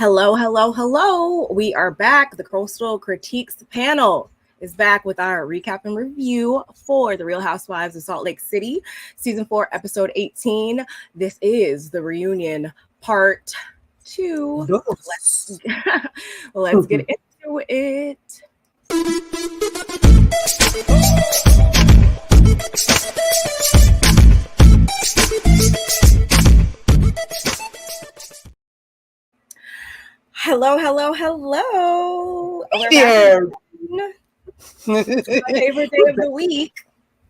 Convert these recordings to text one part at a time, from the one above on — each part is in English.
Hello, hello, hello. We are back. The Coastal Critiques panel is back with our recap and review for The Real Housewives of Salt Lake City, Season 4, Episode 18. This is the reunion part 2. Let's get into it. Hello, hello, hello. Yeah. My favorite day of the week.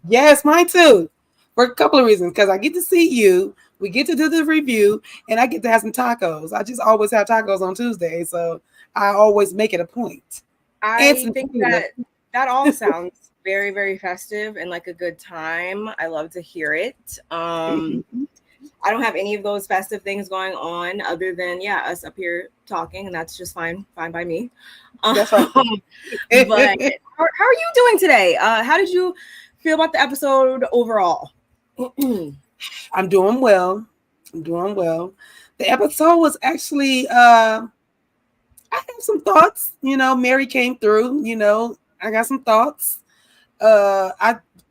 Yes, mine too. For a couple of reasons. Because I get to see you, we get to do the review, and I get to have some tacos. I just always have tacos on Tuesday, so I always make it a point. I think that all sounds very, very festive and like a good time. I love to hear it. I don't have any of those festive things going on other than, us up here talking, and that's just fine by me. That's right. But how are you doing today? How did you feel about the episode overall? I'm doing well. The episode was actually, I have some thoughts. Mary came through. I got some thoughts.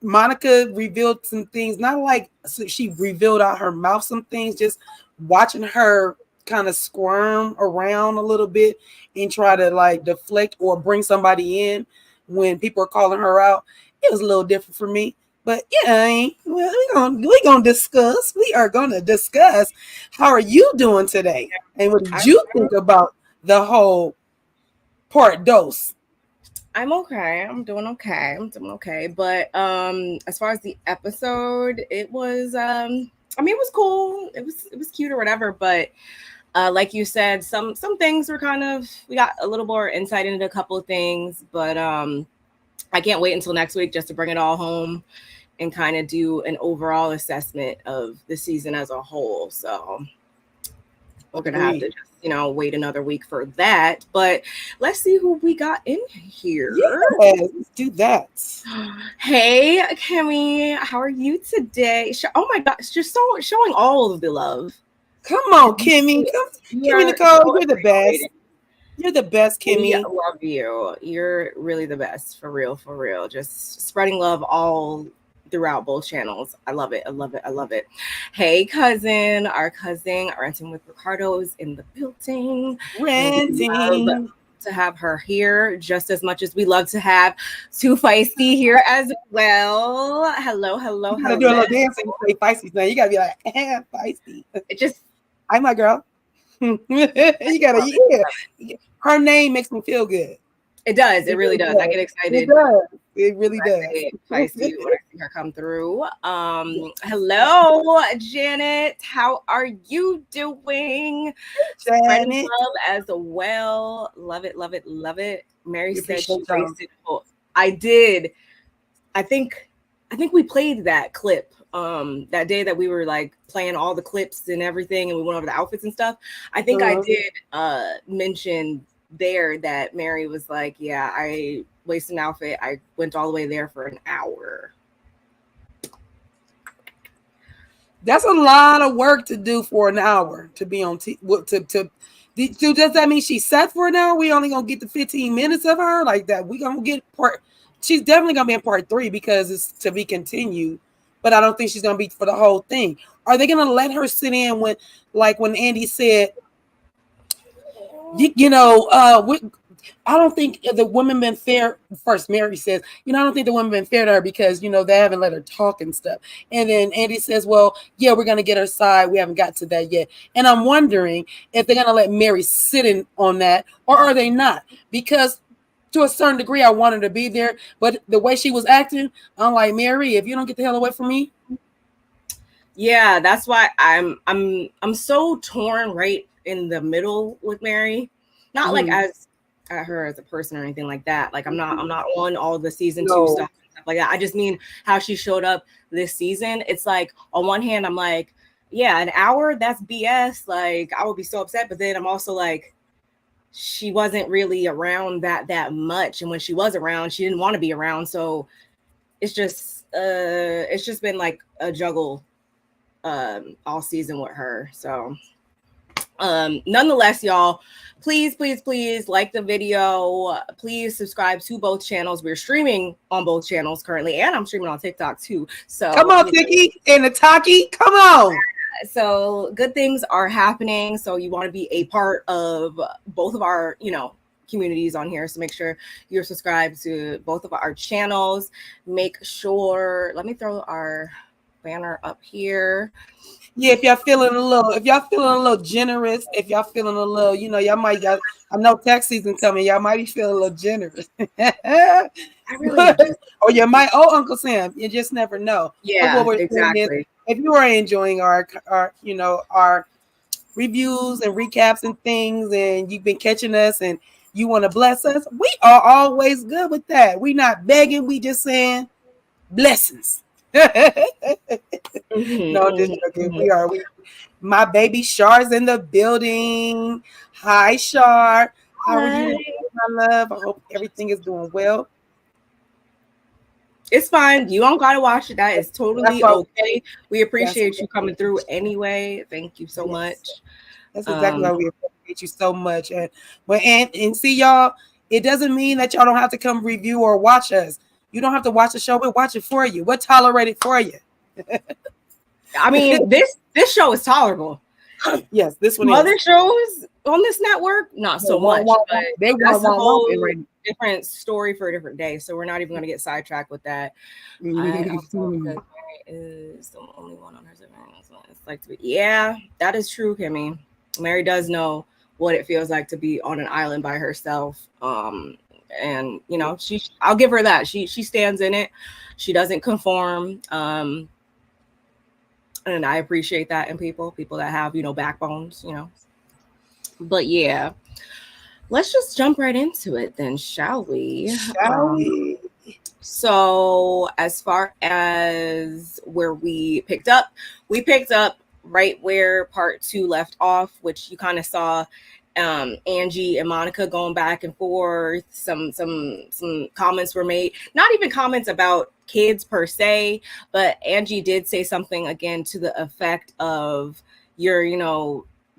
Monica revealed some things, not like she revealed out her mouth some things, just watching her kind of squirm around a little bit and try to like deflect or bring somebody in when people are calling her out. It was a little different for me. But we're gonna discuss. We are gonna discuss. How are you doing today? And what did you think about the whole part dose? I'm okay. I'm doing okay. But as far as the episode, it was it was cool. It was cute or whatever, but like you said, some things were we got a little more insight into a couple of things, but I can't wait until next week just to bring it all home and kind of do an overall assessment of the season as a whole. So we're gonna have to just wait another week for that. But let's see who we got in here. Yeah, let's do that. Hey, Kimmy, how are you today? Oh my gosh, just showing all of the love. Come on, Kimmy. Kimmy Nicole, you're the best. You're the best, Kimmy. I love you. You're really the best, for real. Just spreading love all throughout both channels. I love it. Hey, cousin, our cousin, Renting with Ricardo is in the building. Renting. To have her here just as much as we love to have Too Feisty here as well. Hello. You gotta do a little dance and say feisty now. You gotta be like, feisty. I'm my girl. You gotta, her name makes me feel good. It does. It really does. I get excited. It really does. I see her come through. Hello, Janet. How are you doing? Janet. Love as well. Love it. Mary said she wasted. I did. I think we played that clip that day that we were like playing all the clips and everything, and we went over the outfits and stuff. I think I did mention there that Mary was like, yeah, I wasted an outfit. I went all the way there for an hour. That's a lot of work to do for an hour to be on does that mean she sat for an hour? We only gonna get the 15 minutes of her like that. We gonna get she's definitely gonna be in part 3 because it's to be continued, but I don't think she's gonna be for the whole thing. Are they gonna let her sit in when Andy said, I don't think the women been fair. First, Mary says, I don't think the women been fair to her because, they haven't let her talk and stuff. And then Andy says, well, yeah, we're going to get her side. We haven't got to that yet. And I'm wondering if they're going to let Mary sit in on that, or are they not? Because to a certain degree, I wanted to be there. But the way she was acting, I'm like, Mary, if you don't get the hell away from me. Yeah, that's why I'm so torn right in the middle with Mary. Not like as at her as a person or anything like that. Like I'm not on all the season 2 stuff and stuff like that. I just mean how she showed up this season. It's like on one hand, I'm like, yeah, an hour, that's BS. Like I would be so upset. But then I'm also like, she wasn't really around that much. And when she was around, she didn't want to be around. So it's just been like a juggle all season with her. So Nonetheless, y'all, please like the video. Please subscribe to both channels. We're streaming on both channels currently, and I'm streaming on TikTok too. So come on, Tiki and the Taki, come on. So good things are happening. So you want to be a part of both of our, communities on here. So make sure you're subscribed to both of our channels. Make sure, let me throw our banner up here. Yeah, if y'all feeling a little generous, if y'all feeling a little, y'all might got, I know tax season coming, y'all might be feeling a little generous. I really or you might Uncle Sam, you just never know. Yeah, exactly. If you are enjoying our reviews and recaps and things, and you've been catching us and you want to bless us, we are always good with that. We not begging, we just saying blessings. No, just joking. We are. My baby Shar's in the building. Hi, Shar. How are you, my love? I hope everything is doing well. It's fine. You don't gotta watch it. That is totally okay. We appreciate you coming through anyway. Thank you so much. That's exactly why we appreciate you so much. And see, y'all, it doesn't mean that y'all don't have to come review or watch us. You don't have to watch the show. We'll watch it for you. We'll tolerate it for you. I mean, this show is tolerable. Yes, this one. Other shows on this network, not so much. But that's a whole different story for a different day. So we're not even going to get sidetracked with that. I also, because Mary is the only one on her server. It's like to be. Yeah, that is true, Kimmy. Mary does know what it feels like to be on an island by herself. And I'll give her that. She stands in it. She doesn't conform. And I appreciate that in people that have, backbones, But yeah, let's just jump right into it then, shall we? So as far as where we picked up right where part 2 left off, which you kind of saw Angie and Monica going back and forth. Some comments were made, not even comments about kids per se, but Angie did say something again to the effect of you're,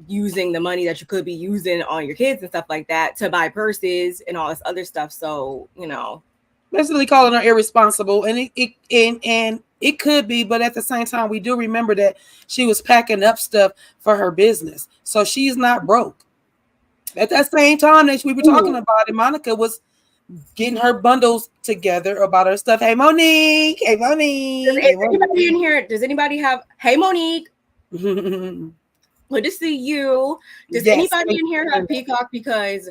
using the money that you could be using on your kids and stuff like that to buy purses and all this other stuff. So, basically calling her irresponsible, and it could be, but at the same time, we do remember that she was packing up stuff for her business, so she's not broke. At that same time that we were talking about it, Monica was getting her bundles together about her stuff. Hey, Monique. Hey, Monique. Anybody in here? Does anybody have? Hey, Monique. Good to see you. Does anybody in here have Peacock? Because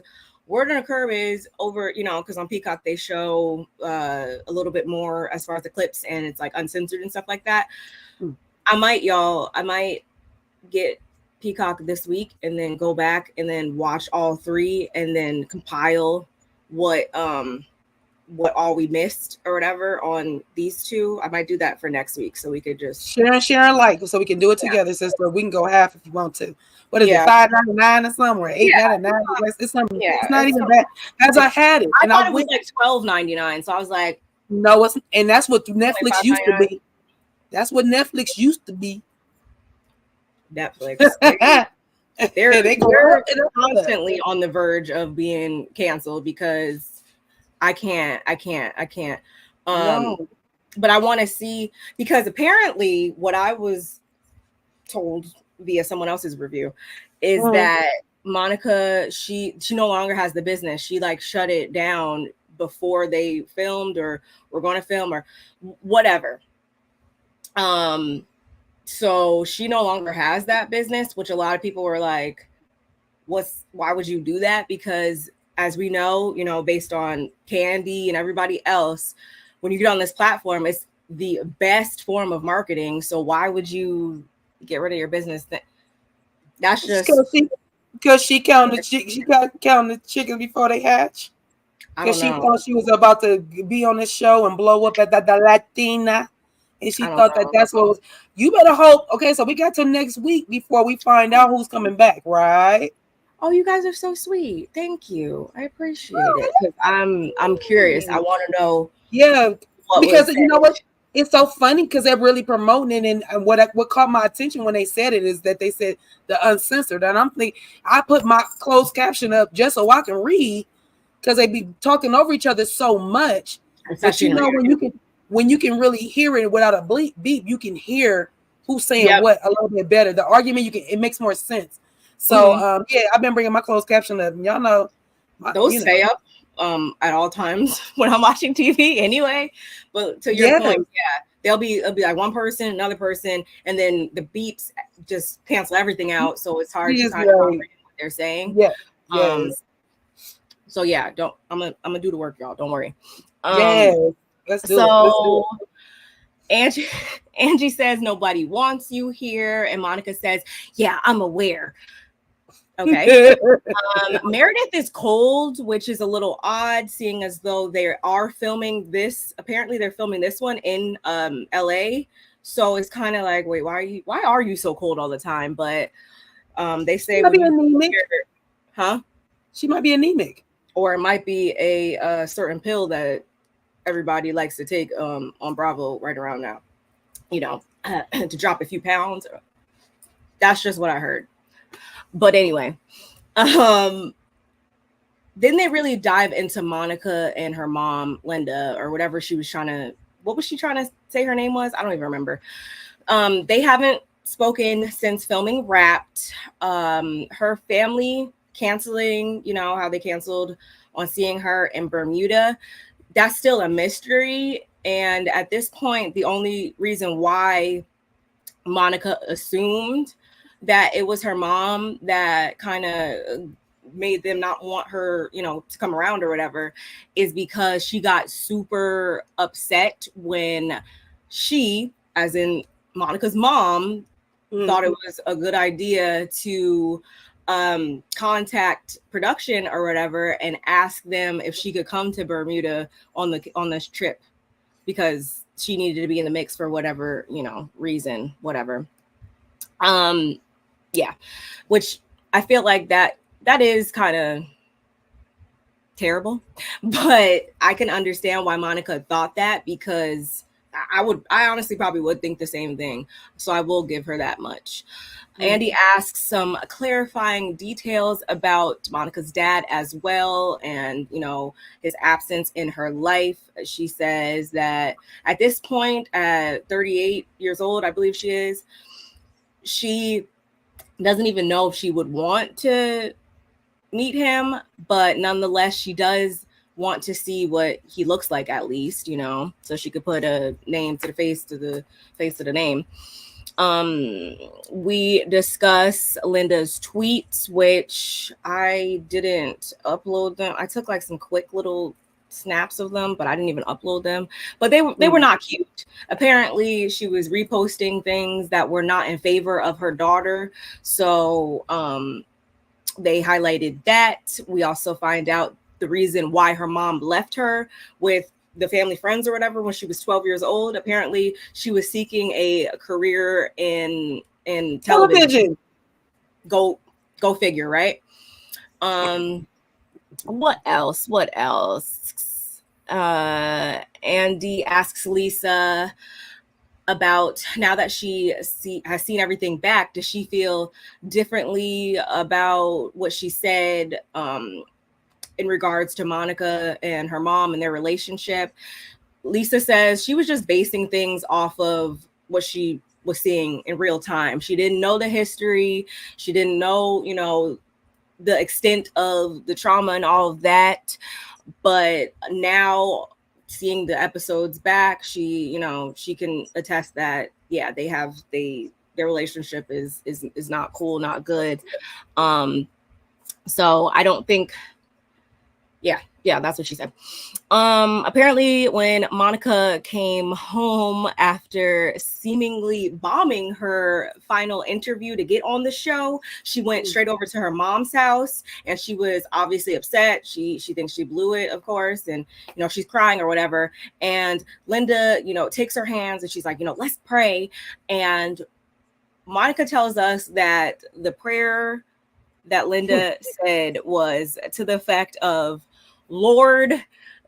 word on the curb is over, because on Peacock they show a little bit more as far as the clips, and it's like uncensored and stuff like that. I might get Peacock this week and then go back and then watch all 3 and then compile what all we missed or whatever on these 2. I might do that for next week so we could just share like, so we can do it together, sister. We can go half if you want to. What is it, $5.99 or something, or $8.99? It's something. It's not even bad. As I had it, and I was like $12.99, so I was like, no, and that's what Netflix used to be. That's what Netflix used to be. Netflix. They're constantly on the verge of being canceled because I can't. But I want to see, because apparently what I was told via someone else's review is that Monica, she no longer has the business. She like shut it down before they filmed or were going to film or whatever. So she no longer has that business, which a lot of people were like, why would you do that? Because as we know, based on Candy and everybody else, when you get on this platform, it's the best form of marketing. So why would you get rid of your business? That's just because she counted the chickens before they hatch. Because she thought she was about to be on this show and blow up at the Latina. And she thought that's what was. You better hope. Okay, so we got till next week before we find out who's coming back, right? Oh, you guys are so sweet. Thank you. I appreciate it. Because I'm curious. I want to know. Yeah, because you know what? it's so funny because they're really promoting it. And what caught my attention when they said it is that they said the uncensored. And I'm thinking, I put my closed caption up just so I can read because they be talking over each other so much. But you know, when you can really hear it without a beep, you can hear who's saying what a little bit better. The argument, it makes more sense. So yeah, I've been bringing my closed caption up, and y'all know those stay up at all times when I'm watching TV anyway. But to your point, it'll be like one person, another person, and then the beeps just cancel everything out, so it's hard to kind of comprehend what they're saying. So yeah, I'm gonna do the work, y'all. Don't worry. Let's do it. Angie says nobody wants you here, and Monica says, "Yeah, I'm aware." Okay. Meredith is cold, which is a little odd, seeing as though they are filming this. Apparently, they're filming this one in LA. So it's kind of like, wait, why are you so cold all the time? But they say, she might be anemic. She might be anemic, or it might be a certain pill that everybody likes to take on Bravo right around now. You know, to drop a few pounds. That's just what I heard. But anyway, then they really dive into Monica and her mom, Linda, or whatever she was trying to, what was she trying to say her name was? I don't even remember. They haven't spoken since filming Wrapped. Her family canceling, you know, how they canceled on seeing her in Bermuda. That's still a mystery. And at this point, the only reason why Monica assumed that it was her mom that kind of made them not want her, you know, to come around or whatever, is because she got super upset when she, as in Monica's mom, thought it was a good idea to contact production or whatever and ask them if she could come to Bermuda on this trip, because she needed to be in the mix for whatever, you know, reason, whatever. Yeah, which I feel like that is kind of terrible, but I can understand why Monica thought that, because I honestly probably would think the same thing. So I will give her that much. Andy asks some clarifying details about Monica's dad as well, and, you know, his absence in her life. She says that at this point, at 38 years old, I believe she is, she doesn't even know if she would want to meet him, but nonetheless, she does want to see what he looks like, at least, you know, so she could put a name to the face of the name. We discuss Linda's tweets, which I didn't upload them. I took like some quick little snaps of them, but I didn't even upload them. But they were not cute. Apparently, she was reposting things that were not in favor of her daughter. So they highlighted that. We also find out the reason why her mom left her with the family friends or whatever when she was 12 years old. Apparently, she was seeking a career in television. Go figure, right? What else? Andy asks Lisa about, now that she has seen everything back, does she feel differently about what she said in regards to Monica and her mom and their relationship? Lisa says she was just basing things off of what she was seeing in real time. She didn't know the history. She didn't know, you know, the extent of the trauma and all of that. But now, seeing the episodes back, she, you know, she can attest that, yeah, their relationship is not cool, not good. So I don't think, yeah, that's what she said. Apparently, when Monica came home after seemingly bombing her final interview to get on the show, she went straight over to her mom's house, and she was obviously upset. She thinks she blew it, of course, and, you know, she's crying or whatever. And Linda, you know, takes her hands and she's like, you know, let's pray. And Monica tells us that the prayer that Linda said was to the effect of, Lord,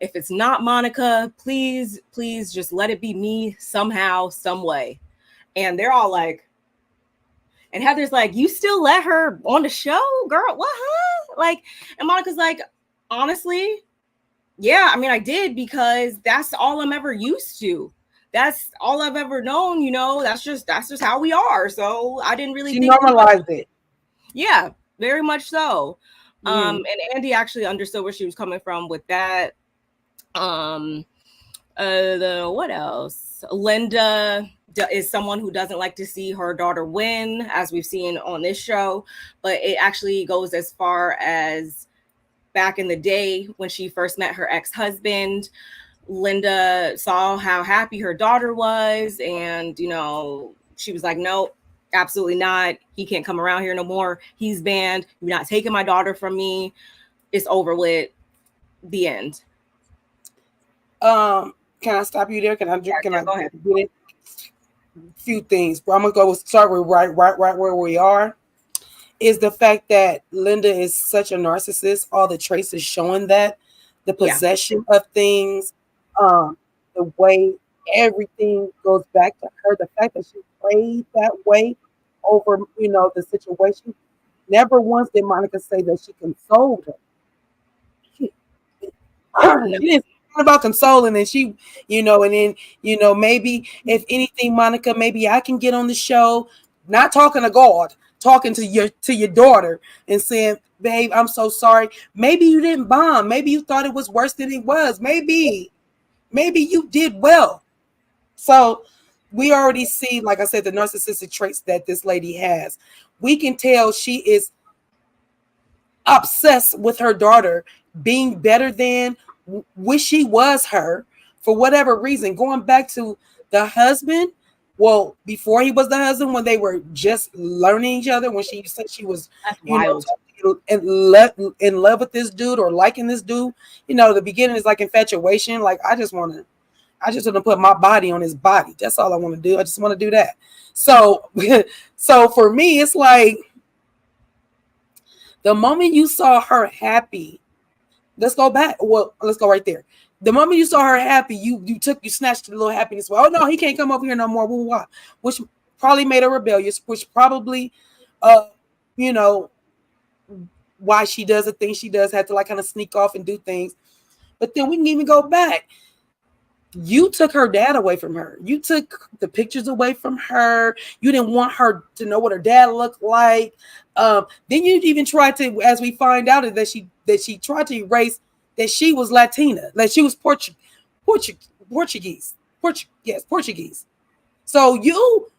If it's not Monica, please just let it be me somehow, some way. And they're all like, and Heather's like, you still let her on the show, girl? What? Huh? Like, and Monica's like, honestly, yeah, I mean, I did, because that's all I'm ever used to. That's all I've ever known, that's just how we are. So I didn't really she think normalized it. Yeah, very much so. And Andy actually understood where she was coming from with that. What else? Linda is someone who doesn't like to see her daughter win, as we've seen on this show, but it actually goes as far as back in the day when she first met her ex-husband. Linda saw how happy her daughter was, and she was like, no, absolutely not. He can't come around here no more. He's banned. You're not taking my daughter from me. It's over with. The end. Can I stop you there? Can I go ahead. Get it? Few things. I'm gonna start with right where we are. Is the fact that Linda is such a narcissist. All the traits is showing that. The possession of things, the way everything goes back to her, the fact that she played that way over, the situation. Never once did Monica say that she consoled her. She didn't about consoling, and she, and then, maybe if anything, Monica, maybe I can get on the show, not talking to God, talking to your daughter and saying, babe, I'm so sorry. Maybe you didn't bomb. Maybe you thought it was worse than it was. Maybe you did well. So we already see, like I said, the narcissistic traits that this lady has. We can tell she is obsessed with her daughter being better than, wish she was her for whatever reason. Going back to the husband, well, before he was the husband, when they were just learning each other, when she said she was, in love with this dude or liking this dude, the beginning is like infatuation. Like, I just want to put my body on his body. That's all I want to do. I just want to do that. So, so for me, it's like the moment you saw her happy. Let's go back. Well, let's go right there. The moment you saw her happy, you snatched the little happiness. Well, oh no, he can't come over here no more. Which probably made her rebellious. Which probably, why she does the things she does, have to like kind of sneak off and do things. But then we can even go back. You took her dad away from her. You took the pictures away from her. You didn't want her to know what her dad looked like. Then you even tried to, as we find out, that she tried to erase that she was Latina, that she was Portuguese. So you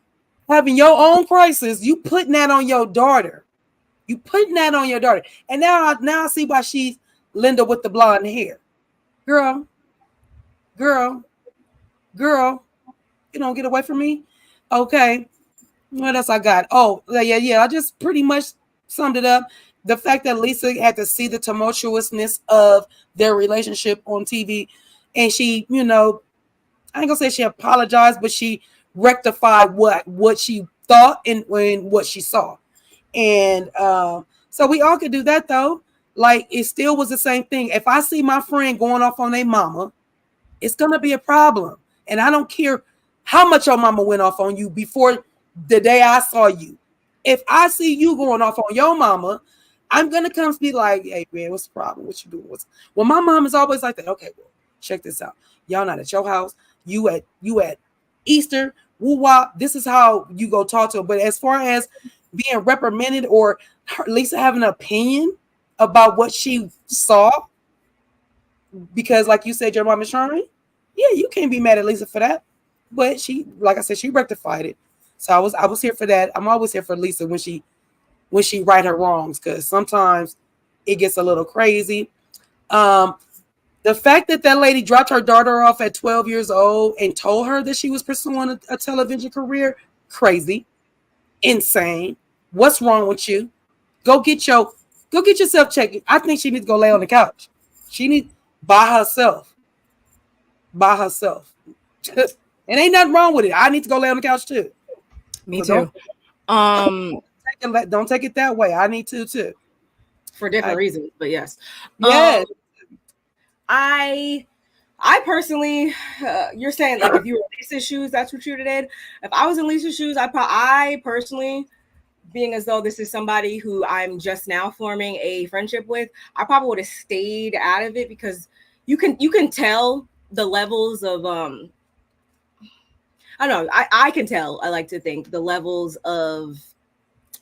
having your own crisis, you putting that on your daughter. And now I see why she's Linda with the blonde hair. Girl, you don't get away from me. Okay. What else I got? Oh, yeah. I just pretty much summed it up. The fact that Lisa had to see the tumultuousness of their relationship on TV, and she, I ain't gonna say she apologized, but she rectified what she thought and what she saw. And so we all could do that though. Like, it still was the same thing. If I see my friend going off on their mama, it's gonna be a problem. And I don't care how much your mama went off on you before the day I saw you. If I see you going off on your mama, I'm gonna come be like, hey man, what's the problem? What you doing? Well, my mom is always like that. Okay, well, check this out. Y'all not at your house. You at Easter. Woo-wah. This is how you go talk to her. But as far as being reprimanded or Lisa having an opinion about what she saw, because like you said, your mom is trying. Yeah, you can't be mad at Lisa for that. But she, like I said, she rectified it. So I was here for that. I'm always here for Lisa when she right her wrongs, because sometimes it gets a little crazy. The fact that lady dropped her daughter off at 12 years old and told her that she was pursuing a television career, crazy, insane. What's wrong with you? Go get yourself checked. I think she needs to go lay on the couch. She needs by herself. And ain't nothing wrong with it. I need to go lay on the couch too. Me too. Don't take it that way. I need to too. For different reasons, but yes. Yes. I personally, you're saying like if you were in Lisa's shoes, that's what you did. If I was in Lisa's shoes, I personally, being as though this is somebody who I'm just now forming a friendship with, I probably would have stayed out of it, because you can tell the levels of I don't know. I can tell. I like to think the levels of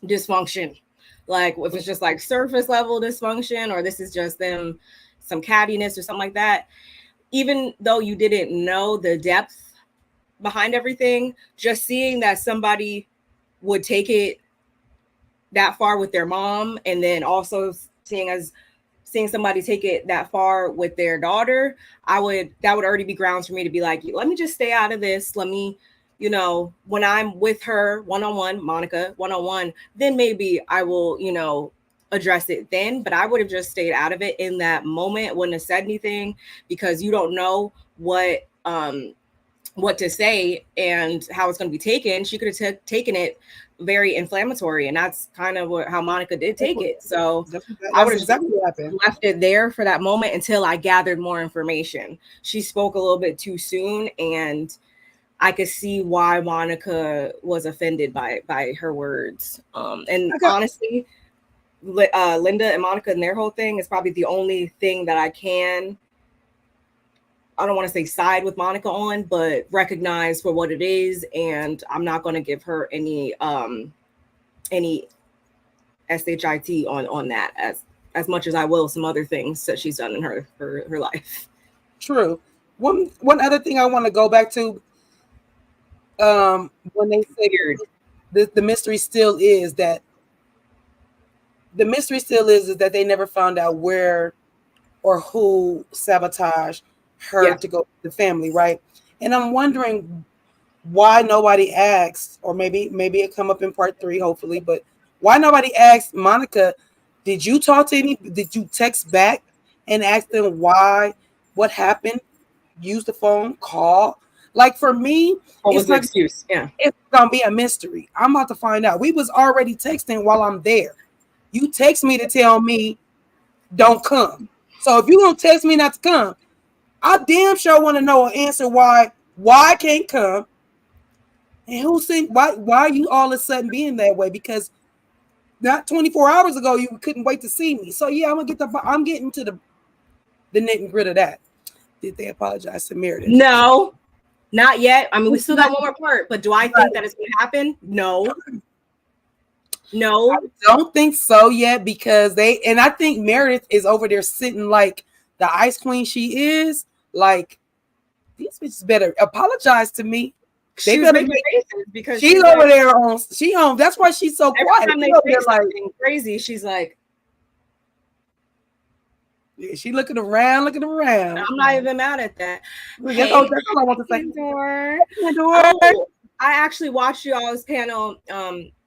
dysfunction, like if it's just like surface level dysfunction, or this is just them some cattiness or something like that. Even though you didn't know the depth behind everything, just seeing that somebody would take it that far with their mom, and then also seeing somebody take it that far with their daughter, that would already be grounds for me to be like, let me just stay out of this. Let me, when I'm with her one-on-one, Monica one-on-one, then maybe I will, address it then. But I would have just stayed out of it in that moment, wouldn't have said anything, because you don't know what to say and how it's going to be taken. She could have taken it very inflammatory, and that's kind of how Monica did take it. So I would have exactly left it there for that moment until I gathered more information. She spoke a little bit too soon, and I could see why Monica was offended by her words. Honestly, Linda and Monica and their whole thing is probably the only thing that I don't want to say side with Monica on, but recognize for what it is. And I'm not going to give her any SHIT on that as much as I will some other things that she's done in her life. True. One other thing I want to go back to, when they figured the mystery still is that they never found out where or who sabotaged her to go to the family, right? And I'm wondering why nobody asked, or maybe it come up in part 3, hopefully, but why nobody asked Monica, did you text back and ask them what happened? Use the phone, call. Like, for me, it's an excuse. Yeah, it's gonna be a mystery. I'm about to find out. We was already texting while I'm there. You text me to tell me don't come. So if you're gonna text me not to come, I damn sure want to know an answer why I can't come, and who sent why you all of a sudden being that way, because not 24 hours ago you couldn't wait to see me. So yeah, I'm getting to the nit and grit of that. Did they apologize to Meredith? No, not yet. I mean, we still got one more part, but do I think that it's gonna happen? No. I don't think so yet, because I think Meredith is over there sitting like the ice queen she is. Like, these bitches better apologize to me. They better because she's over there she home. That's why she's so quiet. Every time they say something crazy, she's like, yeah, she looking around. I'm not even mad at that. That's all I want to say. I actually watched you all's panel.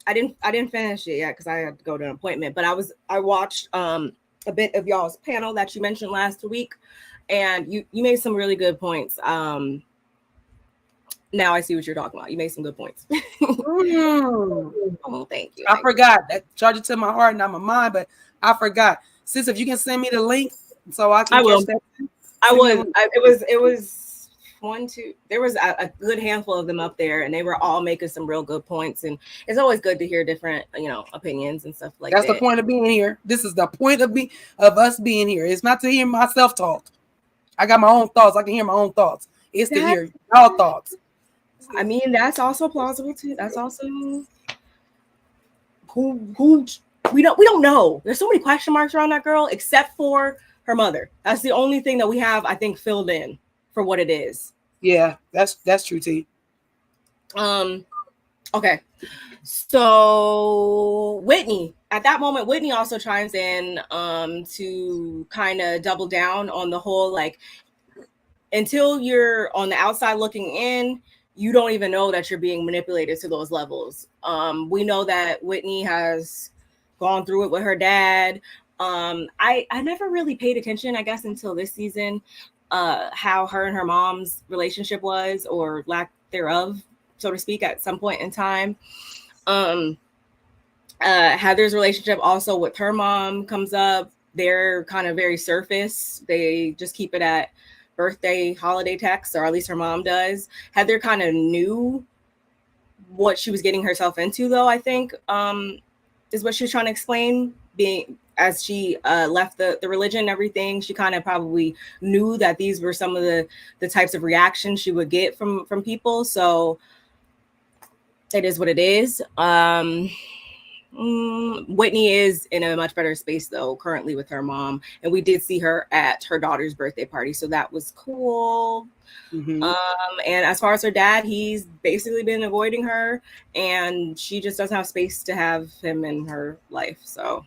I didn't finish it yet because I had to go to an appointment, but I watched a bit of y'all's panel that you mentioned last week, and you made some really good points. Now I see what you're talking about. You made some good points. Oh, thank you. I forgot that. Charge it to my heart, not my mind, but I forgot. Sis, if you can send me the link so I can catch that. It was 1, 2. There was a good handful of them up there, and they were all making some real good points. And it's always good to hear different, opinions and stuff like that. That's the point of being here. This is the point of us being here. It's not to hear myself talk. I got my own thoughts. I can hear my own thoughts. It's to hear y'all thoughts. I mean, that's also plausible too. That's also who we don't know. There's so many question marks around that girl, except for her mother. That's the only thing that we have, I think, filled in for what it is. Yeah, that's true, T. Okay. So Whitney, at that moment, Whitney also chimes in to kind of double down on the whole, like, until you're on the outside looking in, you don't even know that you're being manipulated to those levels. We know that Whitney has gone through it with her dad. I never really paid attention, I guess, until this season, how her and her mom's relationship was, or lack thereof, so to speak, at some point in time. Heather's relationship also with her mom comes up. they're kind of very surface. They just keep it at birthday, holiday texts, or at least her mom does. Heather kind of knew what she was getting herself into, though, I think, is what she was trying to explain. Being as she left the religion and everything, she kind of probably knew that these were some of the types of reactions she would get from people. So it is what it is. Whitney is in a much better space, though, currently with her mom. And we did see her at her daughter's birthday party. So that was cool. Mm-hmm. And as far as her dad, he's basically been avoiding her. And she just doesn't have space to have him in her life. So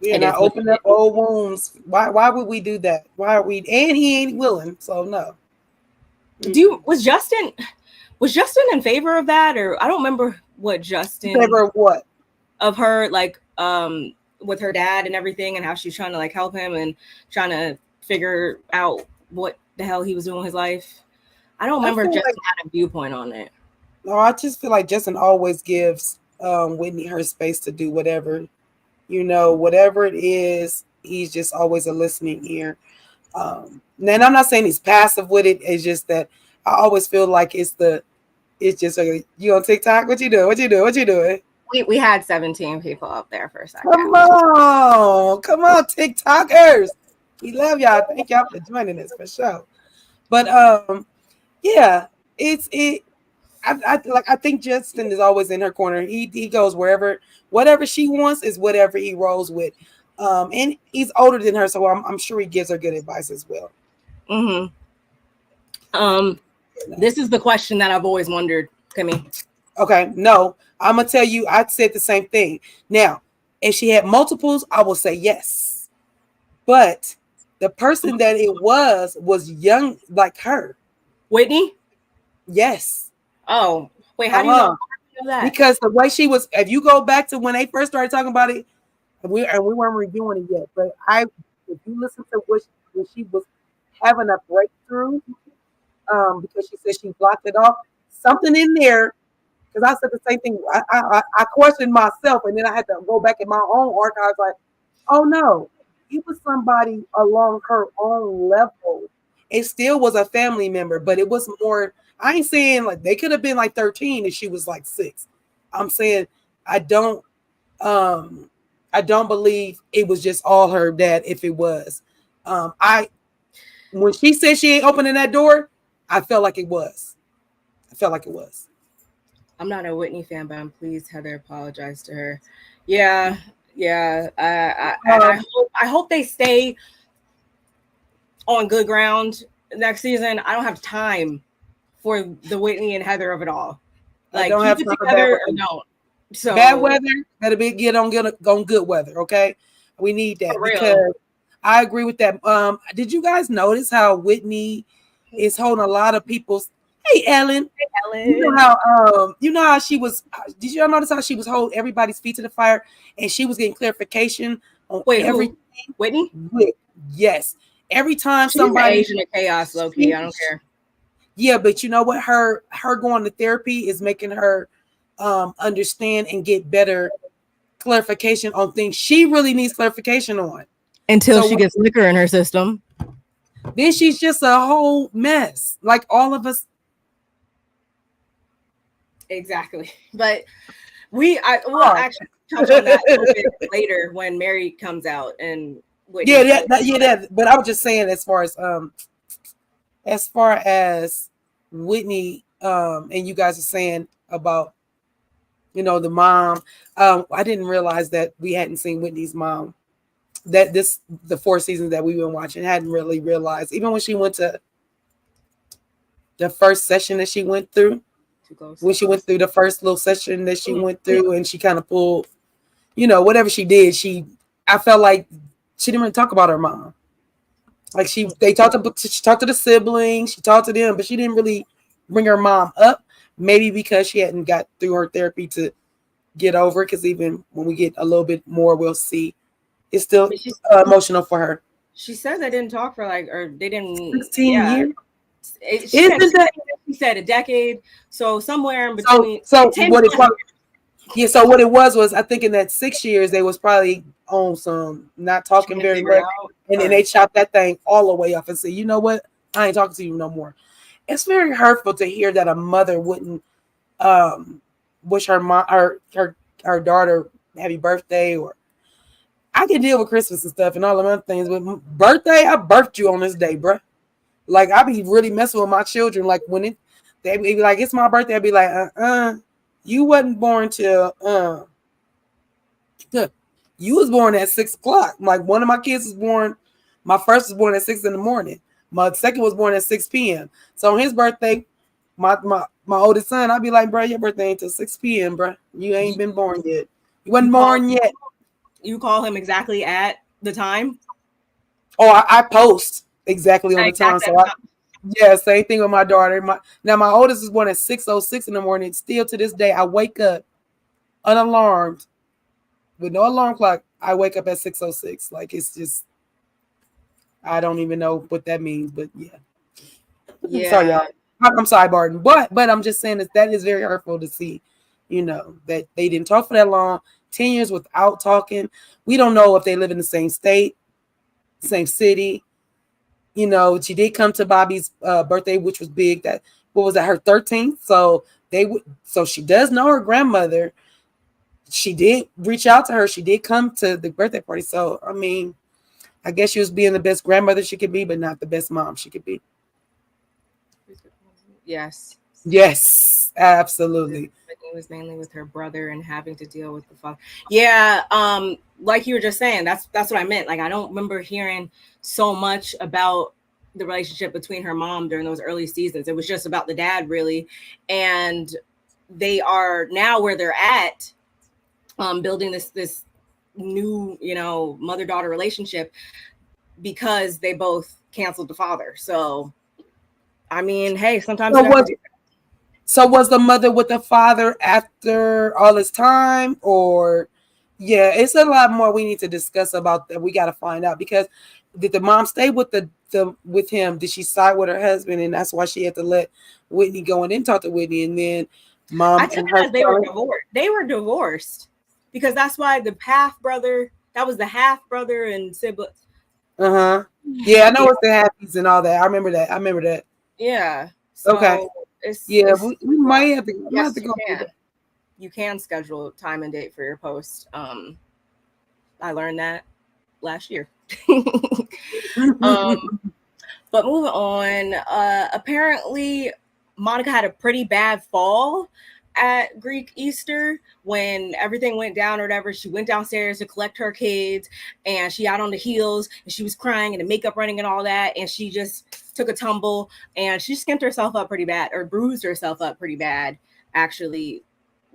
yeah, not open up old wounds. Why would we do that? Why are we? And he ain't willing. So no. Was Justin in favor of that? Or I don't remember what Justin in favor of what? Of her, like, with her dad and everything, and how she's trying to like help him and trying to figure out what the hell he was doing with his life. I don't remember if Justin had a viewpoint on it. No, I just feel like Justin always gives Whitney her space to do whatever, whatever it is. He's just always a listening ear. And I'm not saying he's passive with it. It's just that I always feel like it's just like, you on TikTok? What you doing? What you doing? We had 17 people up there for a second. Come on, TikTokers. We love y'all. Thank y'all for joining us for sure. But yeah, I think Justin is always in her corner. He goes whatever she wants is whatever he rolls with. And he's older than her, so I'm sure he gives her good advice as well. Mm-hmm. This is the question that I've always wondered, Kimmy. Okay, no, I'm gonna tell you, I said the same thing. Now, if she had multiples, I will say yes. But the person that it was young like her. Whitney? Yes. Oh, wait, how do you know that? Because the way she was, if you go back to when they first started talking about it, and we weren't reviewing it yet, but if you listen to when she was having a breakthrough, because she said she blocked it off, something in there. Because I said the same thing. I questioned myself, and then I had to go back in my own archives. Like, oh no, it was somebody along her own level. It still was a family member, but it was more. I ain't saying like they could have been like 13 and she was like 6. I'm saying I don't believe it was just all her dad. If it was, when she said she ain't opening that door, I felt like it was. I'm not a Whitney fan, but I'm pleased Heather apologized to her. Yeah. I hope they stay on good ground next season. I don't have time for the Whitney and Heather of it all. Like, keep it together or don't. So bad weather, better be get on good weather. Okay, we need that because I agree with that. Did you guys notice how Whitney is holding a lot of people's? Hey, Ellen. You know how she was. Did you notice how she was holding everybody's feet to the fire, and she was getting clarification on everything? Whitney? Yes. Every time she's somebody agent of chaos, low key. I don't care. Yeah, but you know what? Her going to therapy is making her understand and get better clarification on things she really needs clarification on. Until she gets liquor in her system. Then she's just a whole mess, like all of us. Exactly. But we'll actually touch on that a little bit later when Mary comes out and Whitney. That. But I was just saying, as far as Whitney, and you guys are saying about, the mom. I didn't realize that we hadn't seen Whitney's mom. That the 4 seasons that we've been watching, hadn't really realized. Even when she went to the first session that she went through, when she went through the first little session that she went through, and she kind of pulled, whatever she did, I felt like she didn't really talk about her mom. Like she talked to the siblings, she talked to them, but she didn't really bring her mom up. Maybe because she hadn't got through her therapy to get over it. Because even when we get a little bit more, we'll see. It's still emotional for her. She said they didn't talk for they didn't 16 years. She said a decade. So somewhere in between. So what it was I think in that 6 years they was probably on some not talking very figure it much, out, and then or- they chop that thing all the way off and say, you know what, I ain't talking to you no more. It's very hurtful to hear that a mother wouldn't wish her mom her daughter happy birthday, or I can deal with Christmas and stuff and all of other things, but birthday, I birthed you on this day, bruh. Like I be really messing with my children. Like when they be like, it's my birthday, I'd be like, you wasn't born till you was born at 6 o'clock. Like one of my kids was born, my first was born at 6 in the morning. My second was born at 6 p.m. So on his birthday, my oldest son, I'd be like, bro, your birthday ain't till 6 p.m., bro. You ain't been born yet. You wasn't born yet. You call him exactly at the time? Oh, I post exactly on the time. So same thing with my daughter. My oldest is born at 6:06 in the morning. Still to this day, I wake up unalarmed with no alarm clock. I wake up at 6:06. Like it's just, I don't even know what that means, but yeah. Sorry, y'all. I'm sorry, Barton, but I'm just saying that is very hurtful to see, that they didn't talk for that long, 10 years without talking. We don't know if they live in the same state, same city. She did come to Bobby's birthday, which was big. What was that? Her 13th. So she does know her grandmother. She did reach out to her. She did come to the birthday party. So I mean, I guess she was being the best grandmother she could be, but not the best mom she could be. Yes, absolutely. It was mainly with her brother and having to deal with the father. Yeah, like you were just saying, that's what I meant. Like I don't remember hearing so much about the relationship between her mom during those early seasons. It was just about the dad, really, and they are now where they're at, building this new, mother-daughter relationship because they both canceled the father. So, I mean, hey, sometimes. So was the mother with the father after all this time, or yeah, it's a lot more we need to discuss about that. We got to find out, because did the mom stay with with him? Did she side with her husband, and that's why she had to let Whitney go and then talk to Whitney, and then mom I took it as they were divorced. They were divorced because that's why the half brother, that was the half brother and siblings. Yeah, I know it's the happies and all that. I remember that. Yeah. So okay. We might have to. Yes, to go you can schedule time and date for your post. I learned that last year. But moving on, apparently Monica had a pretty bad fall at Greek Easter when everything went down or whatever. She went downstairs to collect her kids, and she out on the heels, and she was crying and the makeup running and all that, and she just took a tumble and she skinned herself up pretty bad, or bruised herself up pretty bad, actually,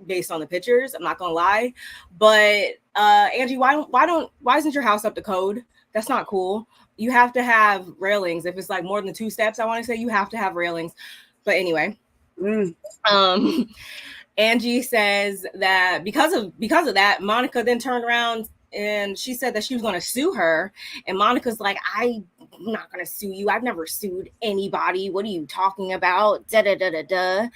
based on the pictures. I'm not gonna lie. But Angie, why isn't your house up to code? That's not cool. You have to have railings. If it's like more than 2 steps, I want to say, you have to have railings. But anyway, Angie says that because of that, Monica then turned around and she said that she was going to sue her. And Monica's like, I'm not going to sue you. I've never sued anybody. What are you talking about? Da da da da da.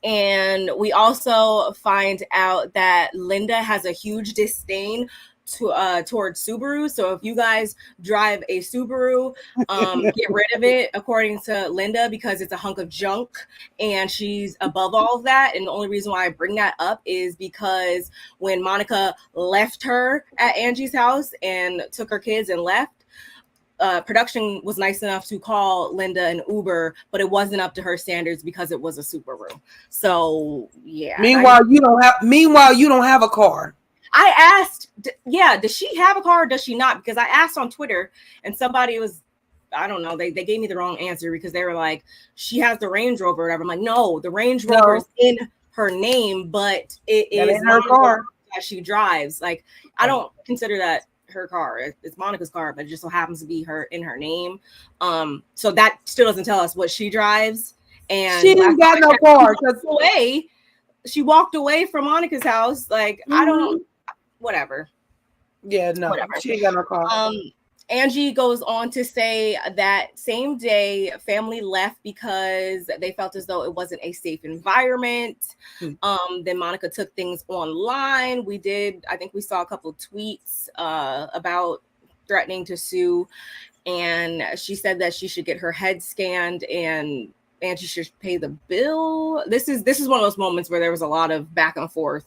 And we also find out that Linda has a huge disdain towards Subaru. So if you guys drive a Subaru, get rid of it, according to Linda, because it's a hunk of junk and she's above all of that. And the only reason why I bring that up is because when Monica left her at Angie's house and took her kids and left, production was nice enough to call Linda an Uber, but it wasn't up to her standards because it was a Subaru. So yeah. Meanwhile, you don't have a car. I asked, does she have a car or does she not? Because I asked on Twitter and somebody was, I don't know, they gave me the wrong answer because they were like, she has the Range Rover or whatever. I'm like, no, the Range Rover is in her name, but it is her car that she drives. Like, I don't consider that her car. It's Monica's car, but it just so happens to be in her name. So that still doesn't tell us what she drives. And she ain't got no car. She walked away from Monica's house. Like, I don't. Whatever. Yeah, no, whatever. She ain't got no car. Angie goes on to say that same day, family left because they felt as though it wasn't a safe environment. Then Monica took things online. I think we saw a couple of tweets about threatening to sue. And she said that she should get her head scanned and Angie should pay the bill. This is one of those moments where there was a lot of back and forth.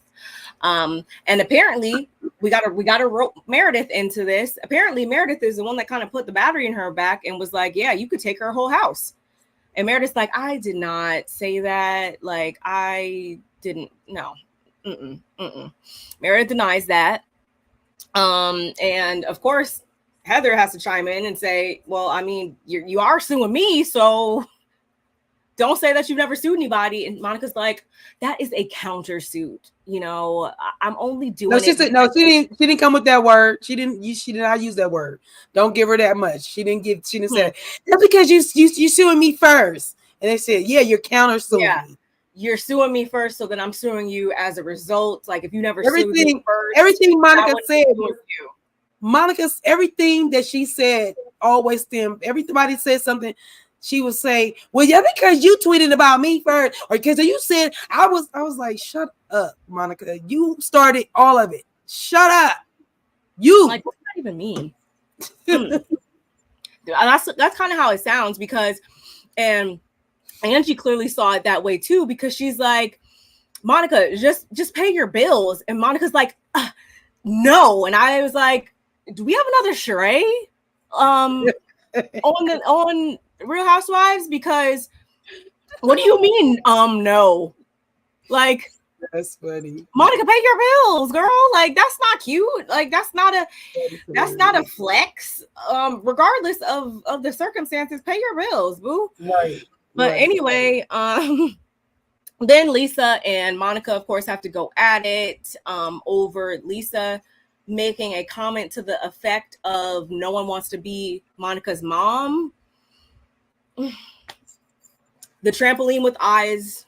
And apparently we got to rope Meredith into this. Apparently Meredith is the one that kind of put the battery in her back and was like, yeah, you could take her whole house. And Meredith's like, I did not say that. Like, I didn't. No. Meredith denies that. And of course, Heather has to chime in and say, well, I mean, you are suing me, so don't say that you've never sued anybody. And Monica's like, that is a countersuit. You know, I'm only doing it. She didn't come with that word. She did not use that word. Don't give her that much. She didn't say, that's because you suing me first. And they said, yeah, you're countersuing me. You're suing me first, so then I'm suing you as a result. Like, if you never sued me first. Everything Monica said, everything that she said always stemmed. Everybody said something. She would say, well, yeah, because you tweeted about me first, or because you said I was like, shut up, Monica. You started all of it. Shut up. You like, what does that even mean? That's kind of how it sounds, because and Angie clearly saw it that way too, because she's like, Monica, just pay your bills. And Monica's like, no. And I was like, do we have another charade on Real Housewives? Because what do you mean no? Like, that's funny. Monica, pay your bills, girl. Like, that's not cute. Like, that's not a flex. Regardless of the circumstances, pay your bills, boo. Right. But anyway, then Lisa and Monica, of course, have to go at it over Lisa making a comment to the effect of no one wants to be Monica's mom. The trampoline with eyes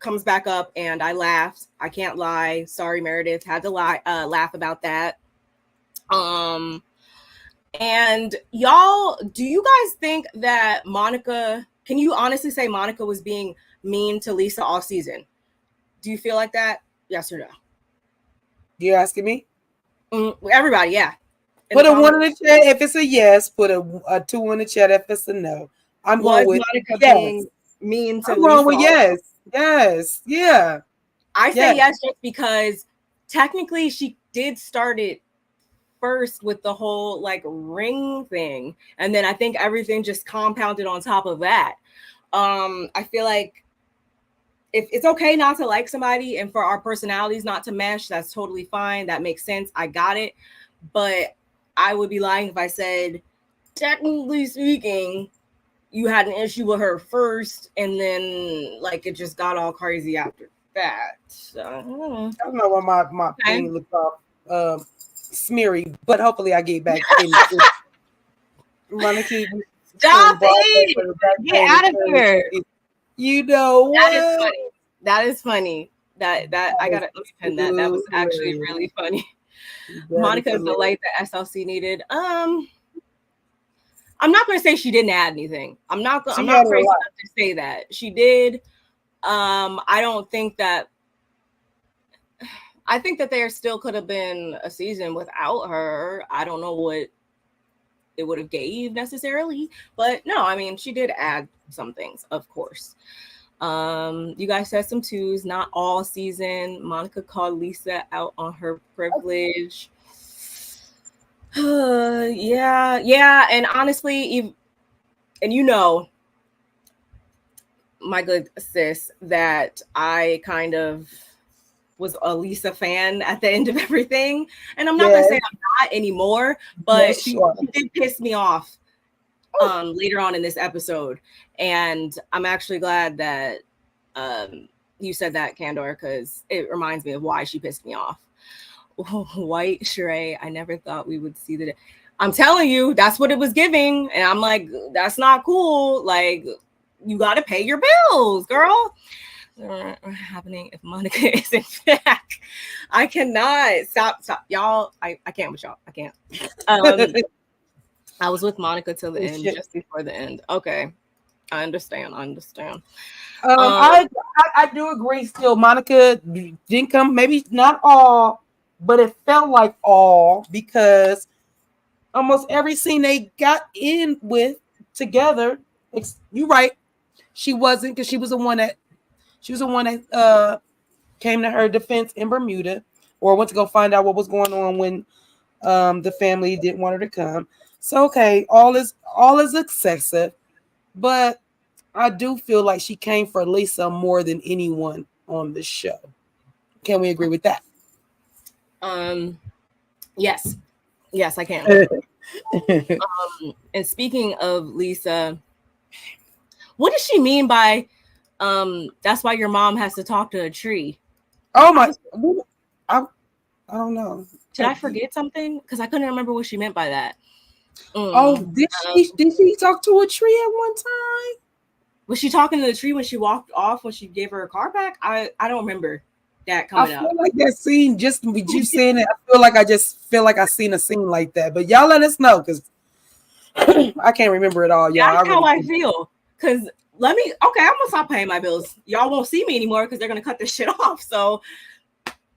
comes back up and I laughed. I can't lie. Sorry, Meredith. Had to laugh about that. And y'all, do you guys think that Monica, can you honestly say Monica was being mean to Lisa all season? Do you feel like that? Yes or no? You're asking me? Everybody, yeah. Put a 1 in the chat if it's a yes. Put a 2 in the chat if it's a no. I'm going with Monica being mean to Lisa. I'm going with yes. Yes. Yeah. I say yes just because technically she did start it first with the whole like ring thing. And then I think everything just compounded on top of that. I feel like if it's okay not to like somebody and for our personalities not to mesh, that's totally fine. That makes sense. I got it. But I would be lying if I said, technically speaking, you had an issue with her first and then like it just got all crazy after that. So, I don't know why my thing looked off smeary, but hopefully I get back in. Stop it! Get out of here. You know what? That is funny. That I gotta let me pin that. That was actually really funny. Monica is the light that SLC needed. I'm not going to say she didn't add anything. I'm not crazy enough to say that she did. I think that there still could have been a season without her. I don't know what it would have gave necessarily, but no, I mean, she did add some things, of course. You guys said some twos, not all season. Monica called Lisa out on her privilege. Yeah. And honestly, and you know, my good sis, that I kind of was a Lisa fan at the end of everything. And I'm not going to say I'm not anymore, but she did piss me off later on in this episode. And I'm actually glad that you said that, Candor, because it reminds me of why she pissed me off. White Sheree, I never thought we would see that. I'm telling you, that's what it was giving. And I'm like, that's not cool. Like, you got to pay your bills, girl. Happening if Monica isn't back. I cannot stop y'all. I can't with y'all. I can't. I was with Monica till the Oh, end, shit. just before the end. Okay. I understand. I do agree. Still, Monica didn't come. Maybe not all, but it felt like all because almost every scene they got in with together. You're right. She wasn't because she was the one that came to her defense in Bermuda, or went to go find out what was going on when the family didn't want her to come. So okay, all is excessive, but I do feel like she came for Lisa more than anyone on the show. Can we agree with that? Yes. Yes, I can. And speaking of Lisa, what does she mean by that's why your mom has to talk to a tree? Oh my, I don't know. Did I forget something? Because I couldn't remember what she meant by that. Oh, did she talk to a tree at one time? Was she talking to the tree when she walked off when she gave her car back? I don't remember that coming up. I feel like that scene, just with you saying it, I just feel like I seen a scene like that. But y'all let us know because I can't remember it all, y'all. That's how I feel. Because I'm gonna stop paying my bills. Y'all won't see me anymore because they're gonna cut this shit off. So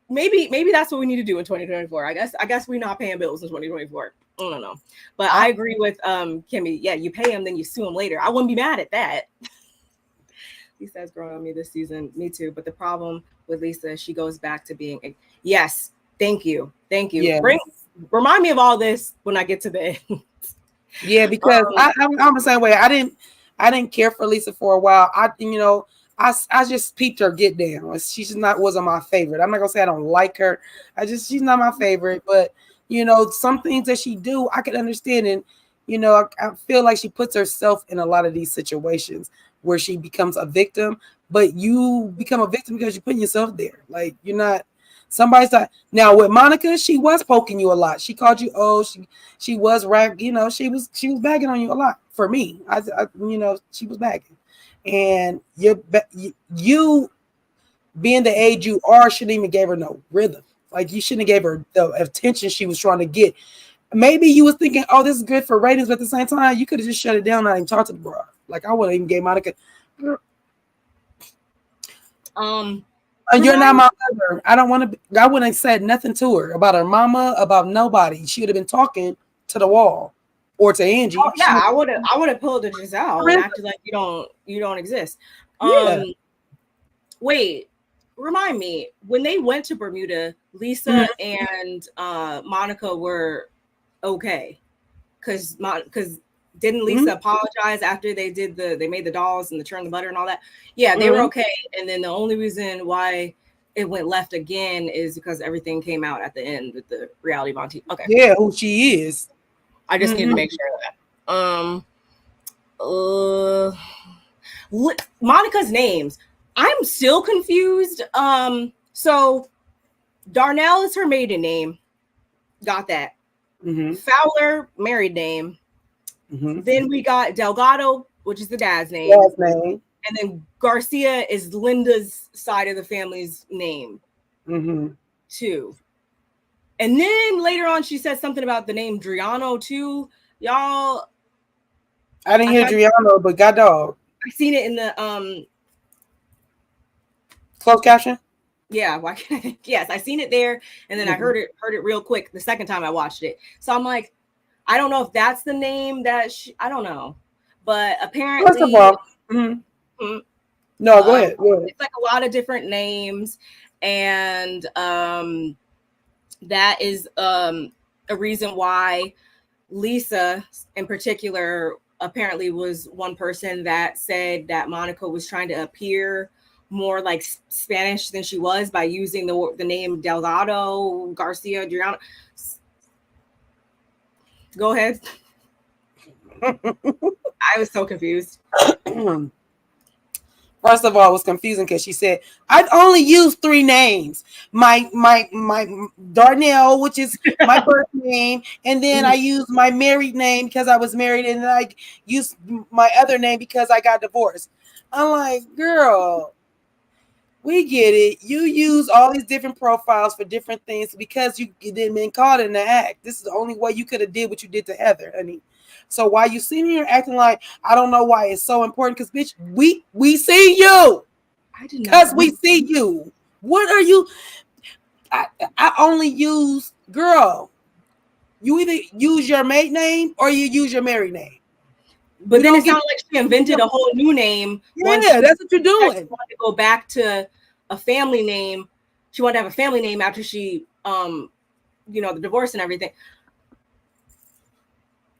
maybe that's what we need to do in 2024. I guess we're not paying bills in 2024. I don't know. But I agree with Kimmy. Yeah, you pay them, then you sue them later. I wouldn't be mad at that. Lisa has grown on me this season. Me too. But the problem with Lisa, she goes back to being yes. Thank you. Yeah. Remind me of all this when I get to the end. Yeah, because I'm the same way. I didn't care for Lisa for a while. I just peeped her get down. She just wasn't my favorite. I'm not gonna say I don't like her. She's not my favorite. But some things that she do, I can understand. And I feel like she puts herself in a lot of these situations where she becomes a victim. But you become a victim because you're putting yourself there. Like you're not. Somebody's like now with Monica, she was poking you a lot. She called you she was right. She was bagging on you a lot. For me, she was bagging. And you being the age you are shouldn't even gave her no rhythm. Like you shouldn't have gave her the attention she was trying to get. Maybe you was thinking, oh, this is good for ratings, but at the same time, you could have just shut it down and not even talked to the bro. Like I wouldn't even gave Monica. And you're not my mother. I wouldn't have said nothing to her about her mama, about nobody. She would have been talking to the wall or to Angie. Oh, yeah, I would have pulled the Giselle and acted like you don't exist. Wait, remind me, when they went to Bermuda, Lisa and Monica were okay. Cause didn't Lisa apologize after they made the dolls and the churn the butter and all that? Yeah, they were okay. And then the only reason why it went left again is because everything came out at the end with the reality Monty. Okay. Yeah, who she is. I just need to make sure of that. Monica's names. I'm still confused. So Darnell is her maiden name. Got that. Fowler, married name. Then we got Delgado, which is the dad's name. And then Garcia is Linda's side of the family's name, too. And then later on, she said something about the name Driano, too. Y'all. I didn't hear Driano, but God dog. I seen it in the closed caption. Yeah, yes, I seen it there, and then I heard it real quick the second time I watched it. So I'm like, I don't know if that's the name that I don't know, but apparently, first of all, no, go ahead. It's like a lot of different names, and that is a reason why Lisa, in particular, apparently was one person that said that Monica was trying to appear more like Spanish than she was by using the name Delgado, Garcia, Adriano. Go ahead. I was so confused. First of all, it was confusing because she said, I'd only use 3 names. My Darnell, which is my birth name, and then I used my married name because I was married, and then I used my other name because I got divorced. I'm like, girl, we get it. You use all these different profiles for different things because you didn't been caught in the act. This is the only way you could have did what you did to Heather, honey. So why you sitting here acting like I don't know why it's so important? Because bitch, we see you. I did not. Because we see you. What are you? I only use girl. You either use your maiden name or you use your married name. But then it sounded like she invented a whole new name. Yeah, that's what you're doing. She wanted to go back to a family name. She wanted to have a family name after she, the divorce and everything.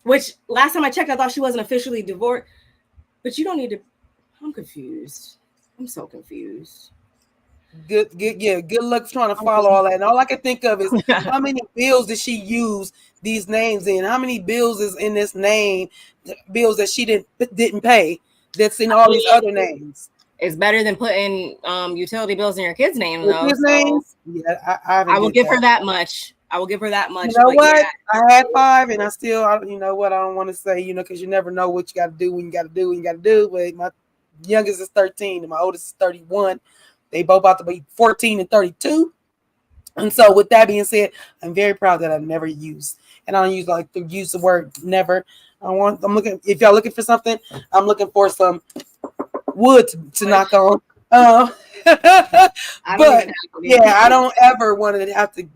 Which last time I checked, I thought she wasn't officially divorced. But you don't need to. I'm confused. I'm so confused. Good luck trying to follow all that. And all I can think of is how many bills did she use these names in? How many bills is in this name? Bills that she didn't pay. That's in all these other names. It's better than putting utility bills in your kids' name, though. His names? Yeah, I will give her that much. I will give her that much. You know what? Yeah. I had 5, and I still, you know what? I don't want to say, because you never know what you got to do when you got to do when you got to do. But my youngest is 13, and my oldest is 31. They both about to be 14 and 32. And so with that being said, I'm very proud that I never used. And I don't use the word never. I'm looking, if y'all looking for something, I'm looking for some wood to knock on. But yeah, I don't ever want to have to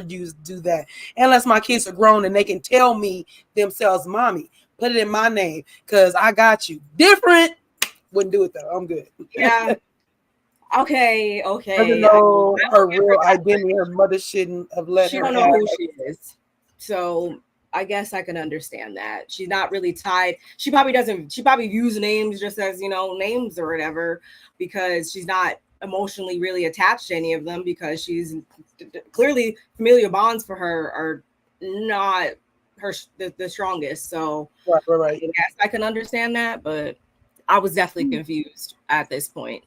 do that unless my kids are grown and they can tell me themselves, mommy, put it in my name because I got you. Different. Wouldn't do it though. I'm good. Yeah. Okay. Doesn't know her real identity. Her mother shouldn't have let her. She don't know who she is. So I guess I can understand that. She's not really tied. She probably views names just as, names or whatever, because she's not emotionally really attached to any of them, because she's clearly familial bonds for her are not the strongest. So right. I guess I can understand that, but I was definitely confused at this point.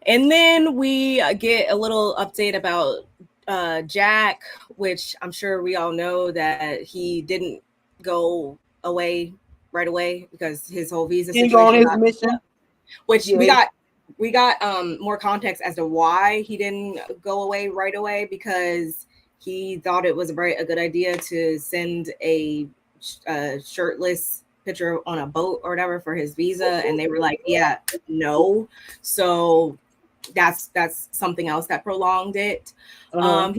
And then we get a little update about Jack, which I'm sure we all know that he didn't go away right away because his whole visa situation. On his mission. Which we got more context as to why he didn't go away right away, because he thought it was a good idea to send a shirtless picture on a boat or whatever for his visa, and they were like, yeah, no. So that's something else that prolonged it. Now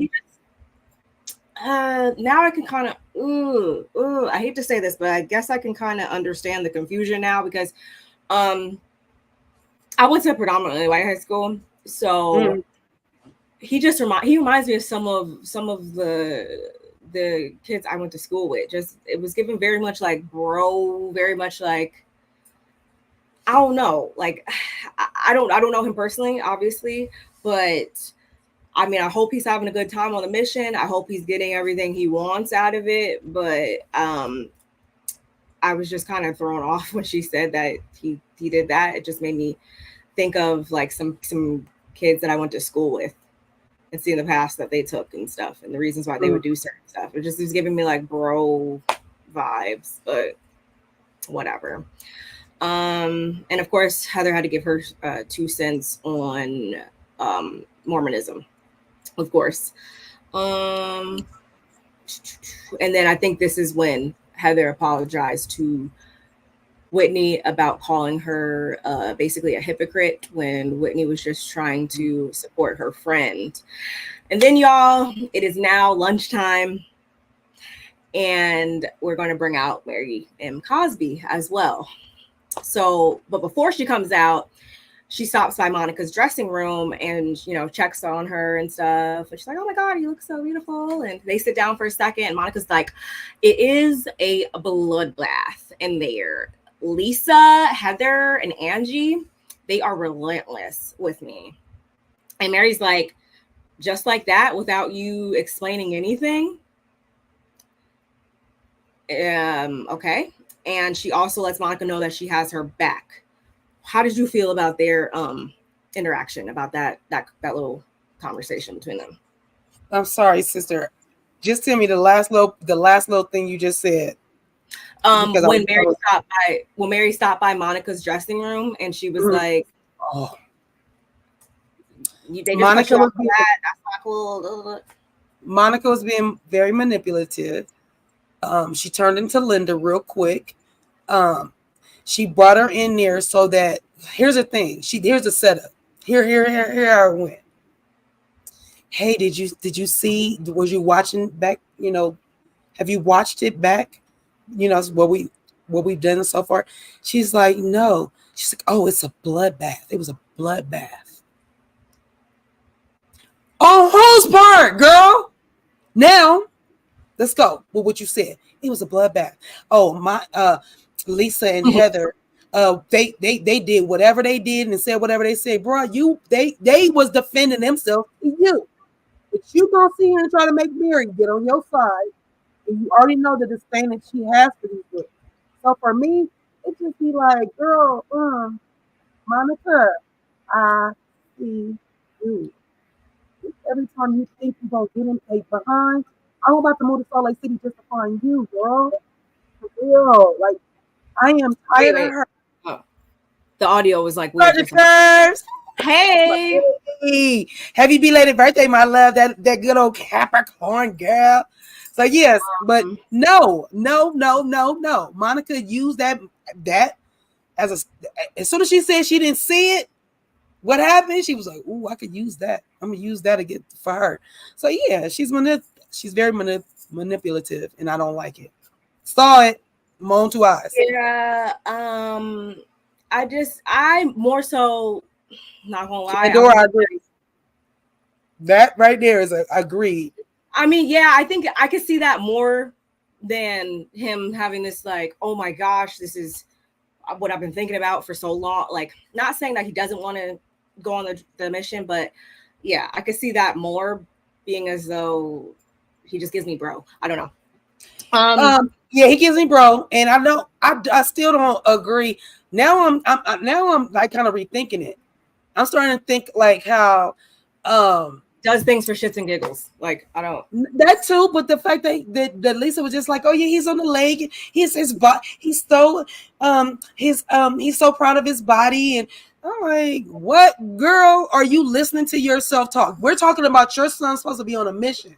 I can kind of I hate to say this, but I guess I can kind of understand the confusion now, because I went to a predominantly white high school, so he reminds me of some of the kids I went to school with. Just, it was given very much like bro, very much like, I don't know, like I don't know him personally, obviously, but I mean, I hope he's having a good time on the mission. I hope he's getting everything he wants out of it. But I was just kind of thrown off when she said that he did that. It just made me think of like some kids that I went to school with and seeing the paths that they took and stuff, and the reasons why they would do certain stuff. It was giving me like bro vibes, but whatever. And of course, Heather had to give her 2 cents on Mormonism, of course. And then I think this is when Heather apologized to Whitney about calling her basically a hypocrite when Whitney was just trying to support her friend. And then, y'all, it is now lunchtime, and we're going to bring out Mary M. Cosby as well. So, but before she comes out, she stops by Monica's dressing room and, checks on her and stuff. And she's like, oh my God, you look so beautiful. And they sit down for a second. And Monica's like, it is a bloodbath in there. Lisa, Heather, and Angie, they are relentless with me. And Mary's like, just like that, without you explaining anything? Okay. And she also lets Monica know that she has her back. How did you feel about their interaction, about that little conversation between them? I'm sorry, sister. Just tell me the last little thing you just said. When Mary stopped by Monica's dressing room, and she was like, "Oh, they just Monica was Monica was being very manipulative. She turned into Linda real quick. She brought her in there so that here's the thing. Here's the setup. Here I went. Hey, did you see? Was you watching back? Have you watched it back? What we've done so far. She's like, no. She's like, oh, it's a bloodbath. It was a bloodbath. On whose part, girl? Now, let's go with what you said. It was a bloodbath. Oh, my Lisa and Heather, they did whatever they did and said whatever they said. Bro, they was defending themselves to you. But you gonna see her and try to make Mary get on your side. And you already know the disdain that she has for these girls. So for me, it just be like, girl, Monica, I see you. Every time you think you're going to get in a behind, I'm about to move to Salt Lake City just to find you, girl. For real. Like, I am tired of her. Oh. The audio was like weird. Hey. Happy belated birthday, my love. That good old Capricorn girl. So yes, but no. Monica used that as soon as she said she didn't see it, what happened? She was like, "Ooh, I could use that. I'm gonna use that again for her." So yeah, she's very manipulative, and I don't like it. Saw it, my own two eyes. Yeah. I more so not gonna lie. I agree. That right there is agreed. I mean, yeah, I think I could see that more than him having this like, oh my gosh, this is what I've been thinking about for so long. Like, not saying that he doesn't want to go on the mission, but yeah, I could see that more being as though he just gives me bro. I don't know. Yeah, he gives me bro, and I know I still don't agree. Now I'm like kind of rethinking it. I'm starting to think like how does things for shits and giggles. Like, I don't. That too, but the fact that Lisa was just like, oh yeah, he's on the lake. He's so proud of his body, and I'm like, what, girl? Are you listening to yourself talk? We're talking about your son's supposed to be on a mission,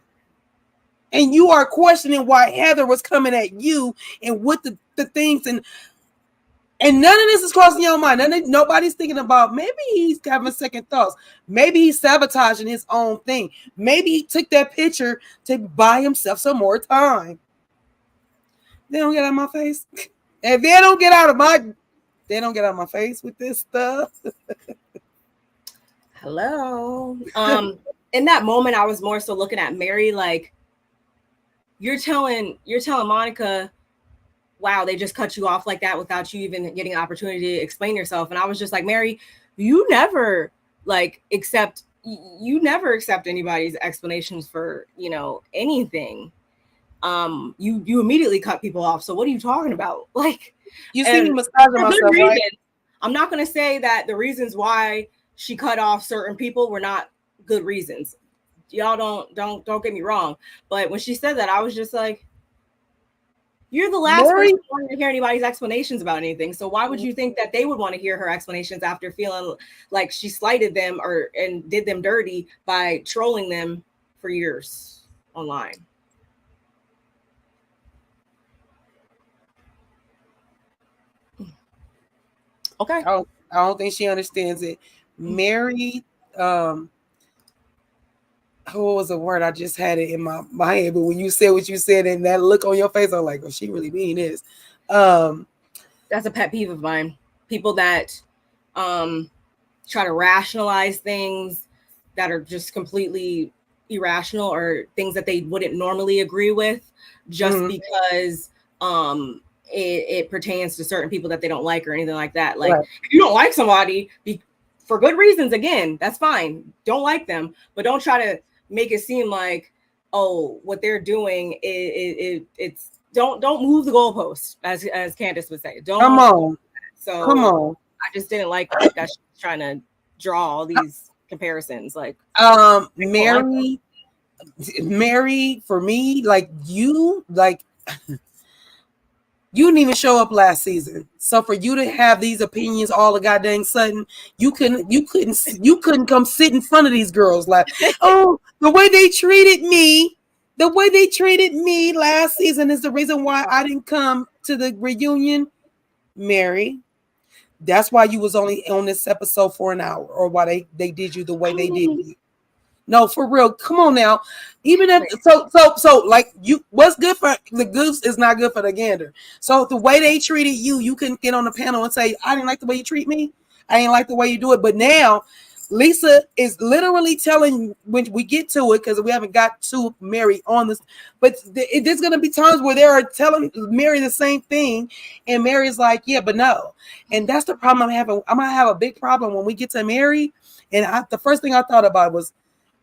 and you are questioning why Heather was coming at you and what the things and none of this is crossing your mind. Nobody's thinking about maybe he's having second thoughts. Maybe he's sabotaging his own thing. Maybe he took that picture to buy himself some more time. They don't get out of my face. If they don't get out of my face with this stuff. Hello. In that moment, I was more so looking at Mary like, you're telling Monica, wow, they just cut you off like that without you even getting an opportunity to explain yourself. And I was just like, Mary, you never accept anybody's explanations for, anything. You immediately cut people off. So what are you talking about? Like, you see me massaging myself, right? I'm not going to say that the reasons why she cut off certain people were not good reasons. Y'all don't get me wrong. But when she said that, I was just like, you're the last person wanting to hear anybody's explanations about anything. So why would you think that they would want to hear her explanations after feeling like she slighted them and did them dirty by trolling them for years online? Okay. I don't think she understands it. Mary, what was the word? I just had it in my head, but when you said what you said and that look on your face, I'm like, oh, she really mean this. That's a pet peeve of mine. People that try to rationalize things that are just completely irrational or things that they wouldn't normally agree with just because it pertains to certain people that they don't like or anything like that. Like, if you don't like somebody for good reasons, again, that's fine. Don't like them, but don't try to make it seem like, oh, what they're doing it's don't move the goalpost, as Candace would say. Don't come on. So come on. I just didn't like that she's trying to draw all these comparisons. Like Mary, for me, like you didn't even show up last season. So for you to have these opinions all the goddamn sudden, you couldn't come sit in front of these girls like, oh, the way they treated me, The way they treated me last season is the reason why I didn't come to the reunion, Mary. That's why you was only on this episode for an hour, or why they did you the way they did you. No, for real. Come on now. Even if so, like you, what's good for the goose is not good for the gander. So the way they treated you, you couldn't get on the panel and say, I didn't like the way you treat me. I didn't like the way you do it. But now Lisa is literally telling when we get to it, because we haven't got to Mary on this, but there's going to be times where they are telling Mary the same thing, and Mary's like, yeah, but no. And that's the problem I'm having. I'm going to have a big problem when we get to Mary. And the first thing I thought about was,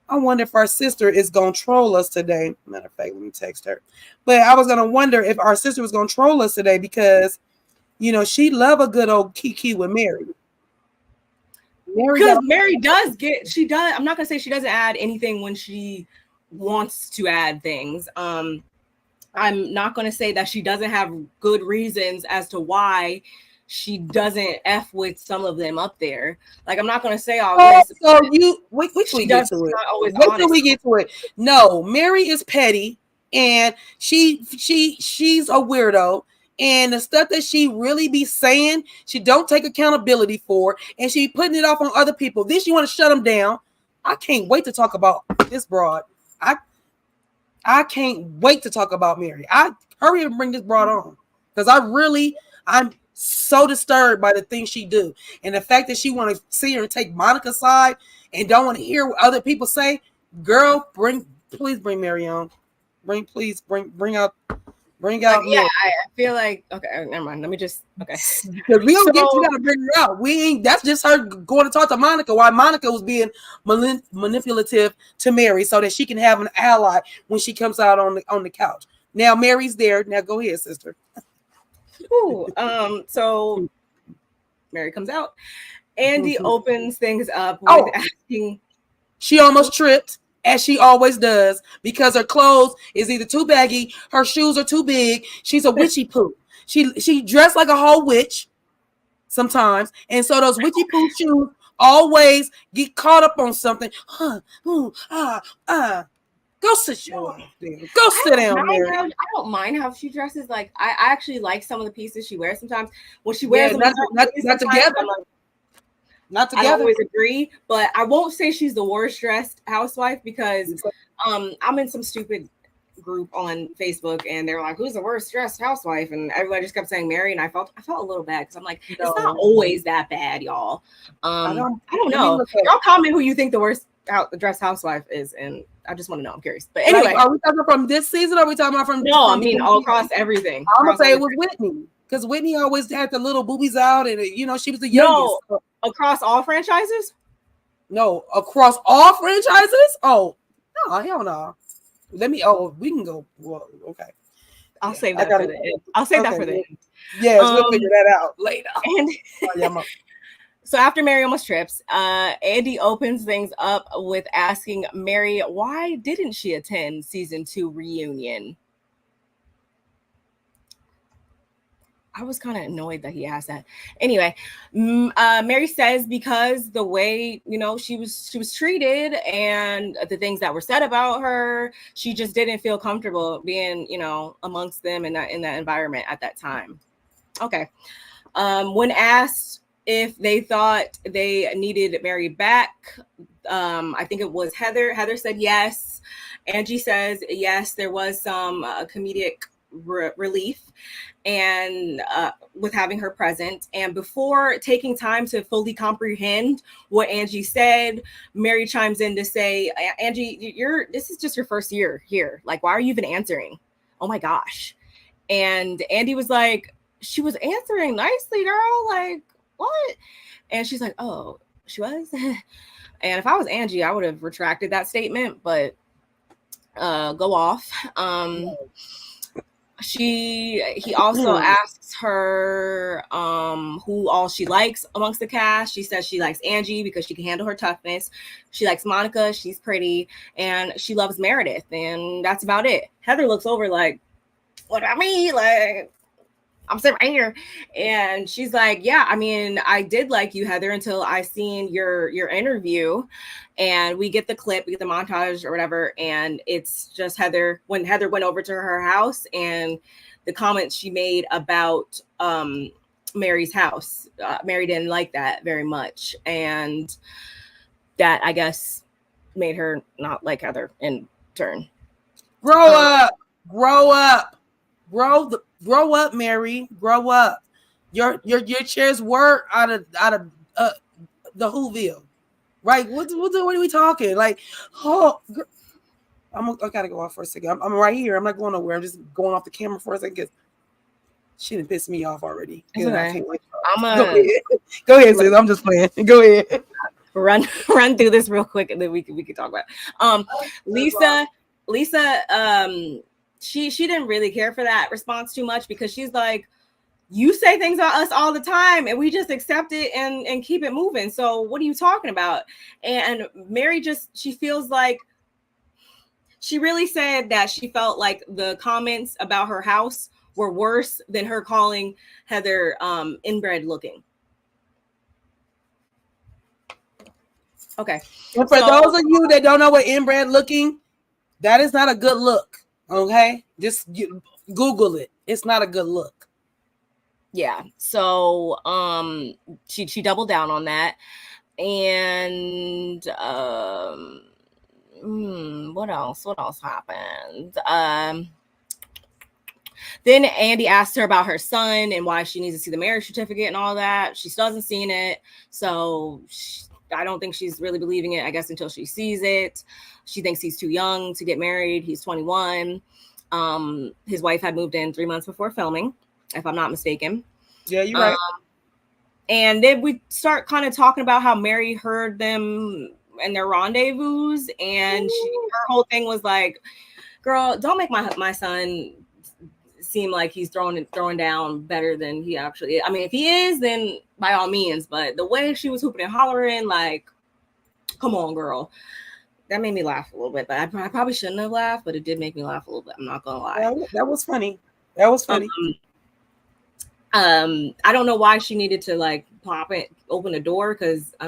I wonder if our sister is going to troll us today. Matter of fact, let me text her. But I was going to wonder if our sister was going to troll us today because, you know, she love a good old kiki with Mary. Because Mary does I'm not going to say she doesn't add anything when she wants to add things. I'm not going to say that she doesn't have good reasons as to why she doesn't F with some of them up there. Like, I'm not going to say all this. So we get to it. Wait till we get to it. No, Mary is petty, and she's a weirdo. And the stuff that she really be saying, she don't take accountability for, and she putting it off on other people. Then she want to shut them down. I can't wait to talk about this broad. I can't wait to talk about Mary. I hurry and bring this broad on, because I'm so disturbed by the things she do, and the fact that she want to see her and take Monica's side and don't want to hear what other people say. Girl, please bring Mary on. Bring out. Yeah, I feel like okay. Never mind. Let me just because we don't get you gotta bring her out. We ain't. That's just her going to talk to Monica. Why Monica was being manipulative to Mary so that she can have an ally when she comes out on the couch. Now Mary's there. Now go ahead, sister. Ooh, so Mary comes out. Andy opens things up with asking. She almost tripped, as she always does, because her clothes is either too baggy, her shoes are too big. She's a witchy poo. She dressed like a whole witch sometimes, and so those witchy poo shoes always get caught up on something. Go sit down. Go sit down, Mary. I don't mind how she dresses. Like, I actually like some of the pieces she wears sometimes. When she wears them, not together. Not together. I don't always agree, but I won't say she's the worst dressed housewife, because I'm in some stupid group on Facebook, and they're like, "Who's the worst dressed housewife?" And everybody just kept saying Mary, and I felt a little bad because I'm like, it's not always that bad, y'all. I don't know. Y'all comment who you think the worst dressed housewife is, and I just want to know. I'm curious. But anyway, are we talking from this season? Or are we talking about from? No, I mean all across everything. I'm gonna say it was Whitney, because Whitney always had the little boobies out, and she was the youngest. No, across all franchises. No, across all franchises. Oh no, hell no. We can go. Well, okay. I'll save that for the end. I'll save that for the end. Yes, we'll figure that out later. And so after Mary almost trips, Andy opens things up with asking Mary, why didn't she attend season 2 reunion? I was kind of annoyed that he asked that. Anyway, Mary says because the way, she was treated and the things that were said about her, she just didn't feel comfortable being, amongst them in that environment at that time. Okay. When asked if they thought they needed Mary back, I think it was Heather. Heather said yes. Angie says yes, there was some comedic relief and with having her present. And before taking time to fully comprehend what Angie said, Mary chimes in to say, Angie, this is just your first year here. Like, why are you even answering? Oh my gosh. And Andy was like, she was answering nicely, girl. Like, what? And she's like, oh, she was? And if I was Angie, I would have retracted that statement, but go off. He also asks her who all she likes amongst the cast. She says she likes Angie because she can handle her toughness. She likes Monica, she's pretty, and she loves Meredith, and that's about it. Heather looks over like, what about me? Like, I'm sitting right here. And she's like, yeah, I mean, I did like you, Heather, until I seen your interview. And we get the clip, we get the montage or whatever. And it's just Heather, when Heather went over to her house and the comments she made about Mary's house. Mary didn't like that very much. And that, I guess, made her not like Heather in turn. Grow up. Grow up. Grow up, Mary. Grow up. Your chairs were out of the Whoville, right? What are we talking? Like, oh, I gotta go off for a second. I'm right here. I'm not going nowhere. I'm just going off the camera for a second because she didn't piss me off already. Okay. I can't wait. Go ahead, sis. I'm just playing. Go ahead. Run through this real quick, and then we can talk about it. Lisa. She didn't really care for that response too much because she's like, you say things about us all the time and we just accept it and keep it moving. So what are you talking about? And Mary she feels like she really said that she felt like the comments about her house were worse than her calling Heather inbred looking. Okay. And for those of you that don't know what inbred looking, that is not a good look. Okay, just Google it. It's not a good look. Yeah. So she doubled down on that. And what else happened? Then Andy asked her about her son and why she needs to see the marriage certificate and all that. She still hasn't seen it. So I don't think she's really believing it, I guess, until she sees it. She thinks he's too young to get married. He's 21. His wife had moved in 3 months before filming, if I'm not mistaken. Yeah, you're right. And then we start kind of talking about how Mary heard them and their rendezvous. And her whole thing was like, girl, don't make my son seem like he's throwing down better than he actually is. I mean, if he is, then by all means. But the way she was hooping and hollering, like, come on, girl. That made me laugh a little bit, but I probably shouldn't have laughed, but it did make me laugh a little bit. I'm not gonna lie. That was funny. That was funny. I don't know why she needed to like open the door, because I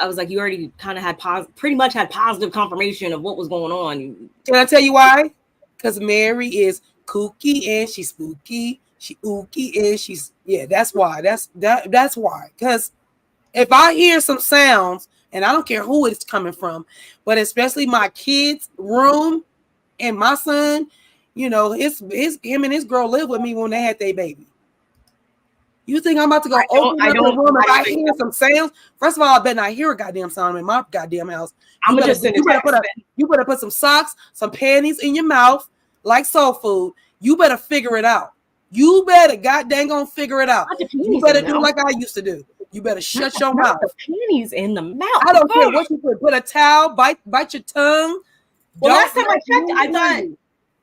was like, you already kind of had pretty much had positive confirmation of what was going on. Can I tell you why? Because Mary is kooky and she's spooky. She ooky and she's that's why. That's why. Because if I hear some sounds, and I don't care who it's coming from, but especially my kids' room and my son, him and his girl lived with me when they had their baby. You think I'm about to go open up the room if I hear some sounds? First of all, I bet not hear a goddamn sound in my goddamn house. You better put some socks, some panties in your mouth like soul food. You better figure it out. You better goddamn gonna figure it out. You better do like I used to do. You better shut your mouth. The panties in the mouth. I don't care what you put. Put a towel, bite your tongue. Well, last time I checked, I thought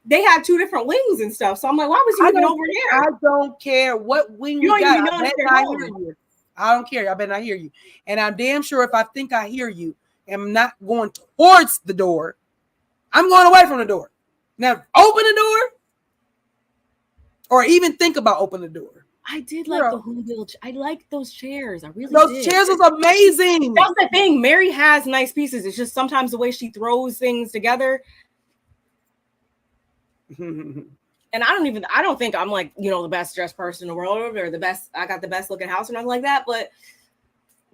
they had two different wings and stuff. So I'm like, why was you even over there? I don't care what wing you got. I bet not hear you. I don't care. I bet not hear you. And I'm damn sure if I think I hear you, I'm not going towards the door. I'm going away from the door. Now, open the door or even think about opening the door. I did like the Whoville. I like those chairs. I really did. Those chairs was amazing. That's the thing. Mary has nice pieces. It's just sometimes the way she throws things together. And I don't think I'm like, the best dressed person in the world or I got the best looking house or nothing like that, but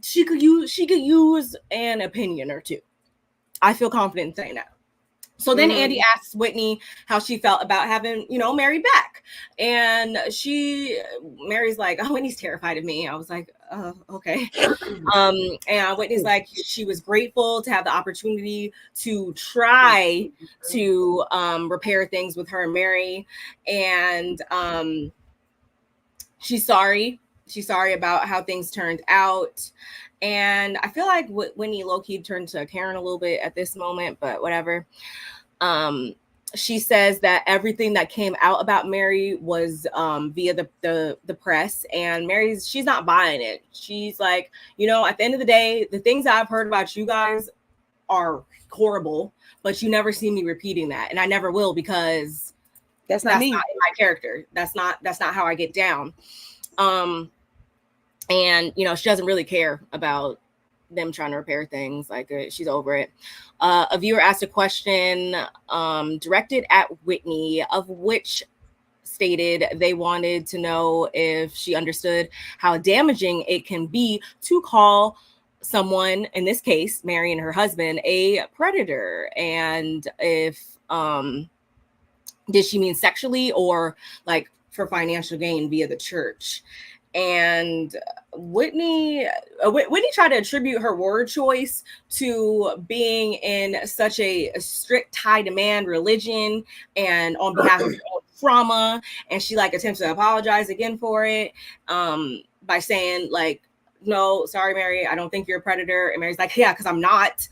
she could use an opinion or two. I feel confident in saying that. So then Andy asks Whitney how she felt about having, Mary back. And Mary's like, oh, Whitney's terrified of me. I was like, oh, okay. And Whitney's like, she was grateful to have the opportunity to try to repair things with her and Mary. And she's sorry. She's sorry about how things turned out. And I feel like Whitney low-key turned to Karen a little bit at this moment, but whatever. She says that everything that came out about Mary was via the press, and she's not buying it. She's like, at the end of the day, the things I've heard about you guys are horrible, but you never see me repeating that, and I never will, because That's not me. Not in my character. That's not how I get down. And you know, she doesn't really care about them trying to repair things. Like she's over it. A viewer asked a question directed at Whitney, of which stated they wanted to know if she understood how damaging it can be to call someone, in this case Mary and her husband, a predator, and if did she mean sexually or like for financial gain via the church. And Whitney tried to attribute her word choice to being in such a strict high demand religion and on behalf of her own trauma. And she like attempts to apologize again for it by saying like, no, sorry, Mary, I don't think you're a predator. And Mary's like, yeah, because I'm not.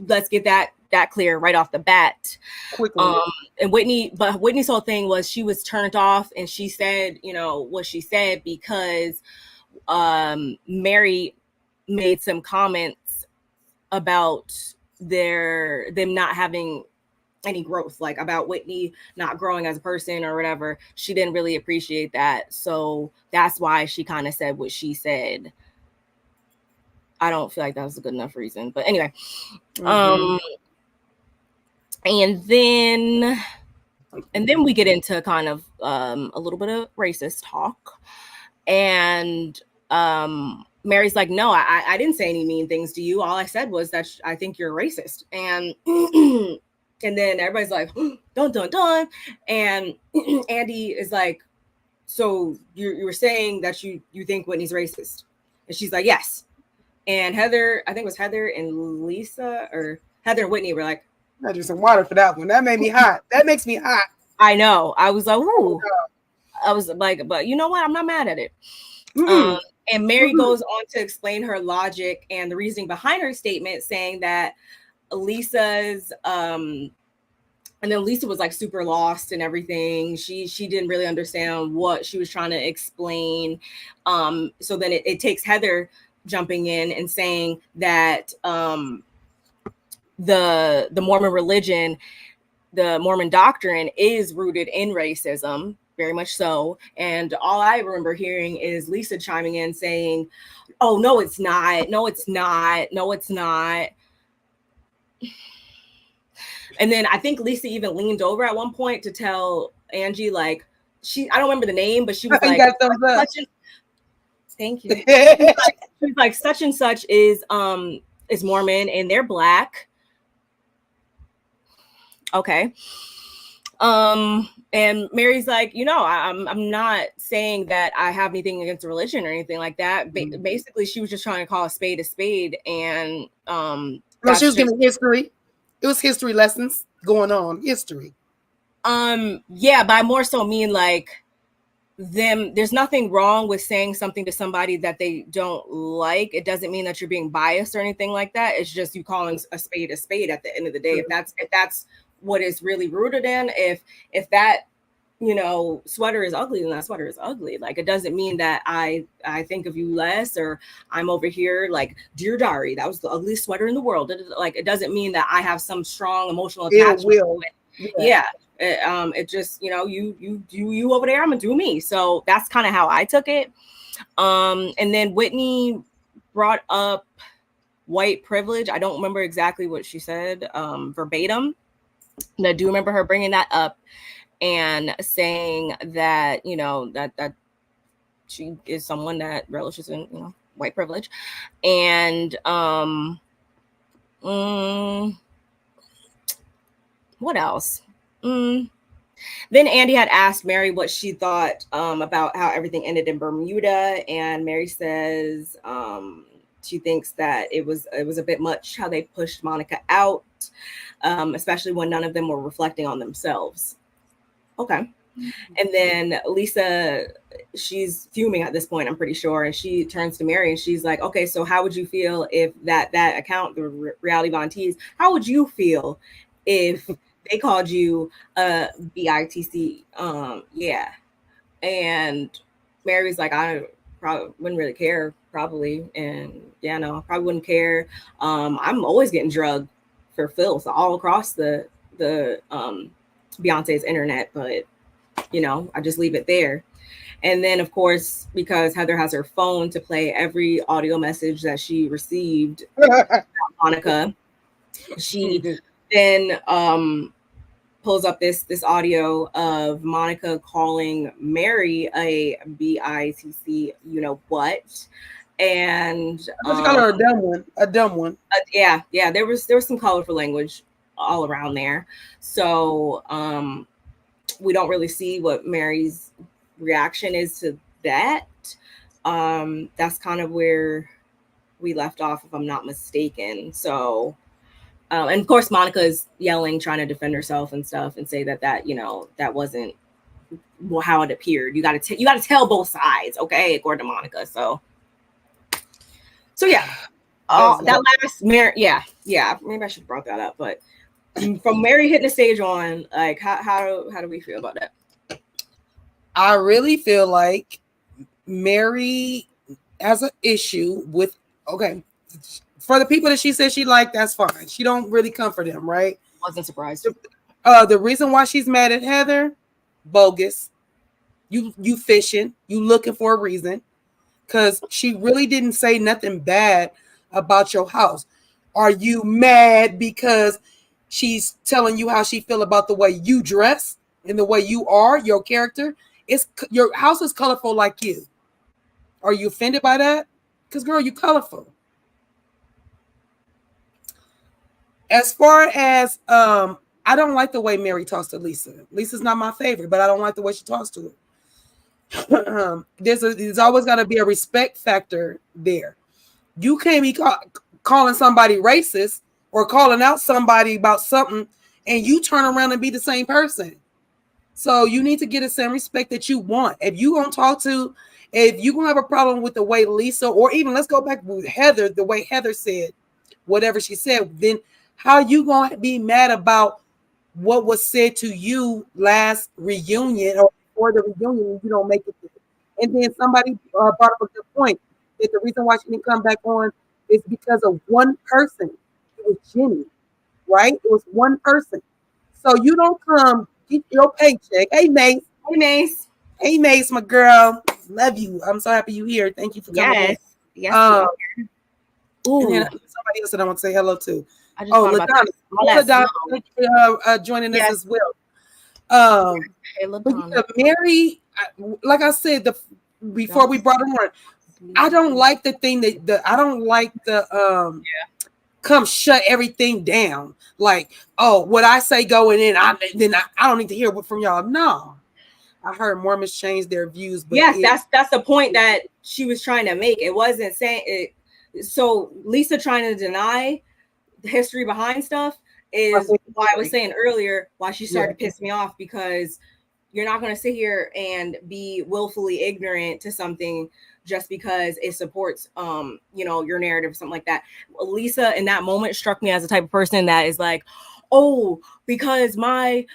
Let's get that clear right off the bat. Quickly. And Whitney's whole thing was she was turned off, and she said, you know, what she said because Mary made some comments about them not having any growth, like about Whitney not growing as a person or whatever. She didn't really appreciate that, so that's why she kind of said what she said. I don't feel like that was a good enough reason, but anyway. And then we get into kind of a little bit of racist talk, and Mary's like, no, I didn't say any mean things to you. All I said was that I think you're racist. And and then everybody's like, dun dun dun. And Andy is like, so you were saying that you think Whitney's racist? And she's like, yes. And Heather, I think it was Heather and Lisa, or Heather and Whitney were like, I drew some water for that one. That made me hot. That makes me hot. I know. I was like, ooh. I was like, but you know what? I'm not mad at it. And Mary goes on to explain her logic and the reasoning behind her statement, saying that Lisa's and then Lisa was like super lost and everything. She didn't really understand what she was trying to explain. So then it takes Heather jumping in and saying that the Mormon religion, the Mormon doctrine is rooted in racism, very much so. And all I remember hearing is Lisa chiming in saying, oh, no, it's not. No, it's not. No, it's not. And then I think Lisa even leaned over at one point to tell Angie, like, I don't remember the name, but she was like, thank you. She's like, such and such is Mormon and they're Black. Okay. And Mary's like, you know, I'm not saying that I have anything against the religion or anything like that. Basically, she was just trying to call a spade, and well, she was giving history. It was history lessons going on. History. Yeah, but I more so mean like there's nothing wrong with saying something to somebody that they don't like. It doesn't mean that you're being biased or anything like that. It's just you calling a spade at the end of the day. If that's what is really rooted in, if that, you know, sweater is ugly, then that sweater is ugly. Like, it doesn't mean that I think of you less, or I'm over here like, dear diary, that was the ugliest sweater in the world. Like, it doesn't mean that I have some strong emotional attachment to it. Yeah. It just, you know, you over there, I'm gonna do me. So that's kind of how I took it. And then Whitney brought up white privilege. I don't remember exactly what she said verbatim, and I do remember her bringing that up and saying that, you know, that she is someone that relishes in, you know, white privilege. And what else? Then Andy had asked Mary what she thought about how everything ended in Bermuda, and Mary says she thinks that it was a bit much how they pushed Monica out, especially when none of them were reflecting on themselves. Okay. And then Lisa, she's fuming at this point, I'm pretty sure, and she turns to Mary and she's like, okay, so how would you feel if that account, the Reality Von Tees, how would you feel if they called you BITC? Yeah. And Mary's like, I probably wouldn't really care, probably. And yeah, no, probably wouldn't care. I'm always getting drugged for filth all across the Beyonce's internet, but you know, I just leave it there. And then, of course, because Heather has her phone to play every audio message that she received, Monica, she then pulls up this audio of Monica calling Mary a BITC, you know what? And she called her a dumb one. A dumb one. Yeah, there was some colorful language all around there. So we don't really see what Mary's reaction is to that. That's kind of where we left off, if I'm not mistaken. So and of course Monica is yelling, trying to defend herself and stuff, and say that you know, that wasn't how it appeared. You got to tell both sides, okay, according to Monica. So yeah, that last Mary, yeah, maybe I should have brought that up, but from Mary hitting the stage on, like, how do we feel about that? I really feel like Mary has an issue with, okay, for the people that she said she liked, that's fine. She don't really come for them, right? Wasn't surprised. The reason why she's mad at Heather, bogus. You fishing, you looking for a reason, because she really didn't say nothing bad about your house. Are you mad because she's telling you how she feel about the way you dress and the way you are, your character? It's your house is colorful like you. Are you offended by that? Because girl, you colorful. As far as I don't like the way Mary talks to Lisa. Lisa's not my favorite, but I don't like the way she talks to her. There's always got to be a respect factor there. You can't be calling somebody racist or calling out somebody about something, and you turn around and be the same person. So you need to get the same respect that you want. If you gonna have a problem with the way Lisa, or even let's go back with Heather, the way Heather said whatever she said, then how you gonna be mad about what was said to you last reunion or before the reunion when you don't make it? And then somebody brought up a good point that the reason why she didn't come back on is because of one person. It was Jenny, right? It was one person. So you don't come get your paycheck. Hey, Mace. Hey, Mace. Hey, Mace, my girl. Love you. I'm so happy you're here. Thank you for coming. Yes. And then somebody else that I want to say hello to. LaDonna. LaDonna, thank you for joining us as well. But Mary, like I said before we brought her on, I don't like the thing I don't like the come shut everything down. Like, oh, what I say going in, I don't need to hear from y'all. No, I heard Mormons change their views, but yes, that's the point that she was trying to make. It wasn't saying it. So Lisa trying to deny the history behind stuff is why I was saying earlier why she started to piss me off, because you're not going to sit here and be willfully ignorant to something just because it supports your narrative or something like that. Lisa in that moment struck me as the type of person that is like, oh, because my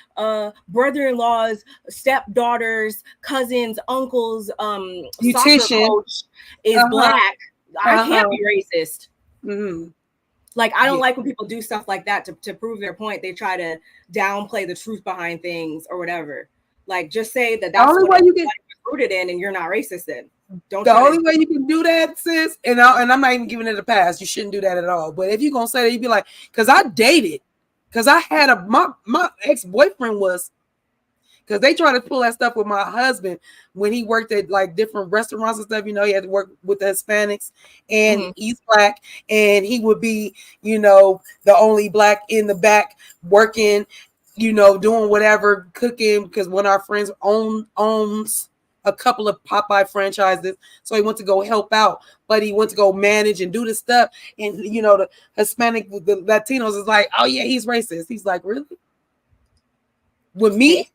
brother-in-law's stepdaughter's cousin's uncle's soccer coach is black, I can't be racist. Like, I don't like when people do stuff like that to prove their point. They try to downplay the truth behind things or whatever. Like, just say that's the only way you get rooted in, and you're not racist. Then the only way you can do that, sis, and I'm not even giving it a pass. You shouldn't do that at all. But if you're gonna say that, you'd be like, because I dated, because I had my ex-boyfriend was. Because they try to pull that stuff with my husband when he worked at like different restaurants and stuff. You know, he had to work with the Hispanics, and he's black, and he would be, the only black in the back working, doing whatever, cooking. Because one of our friends owns a couple of Popeye franchises, so he went to go help out, but he went to go manage and do this stuff. And the Hispanic, the Latinos is like, oh yeah, he's racist. He's like, really? With me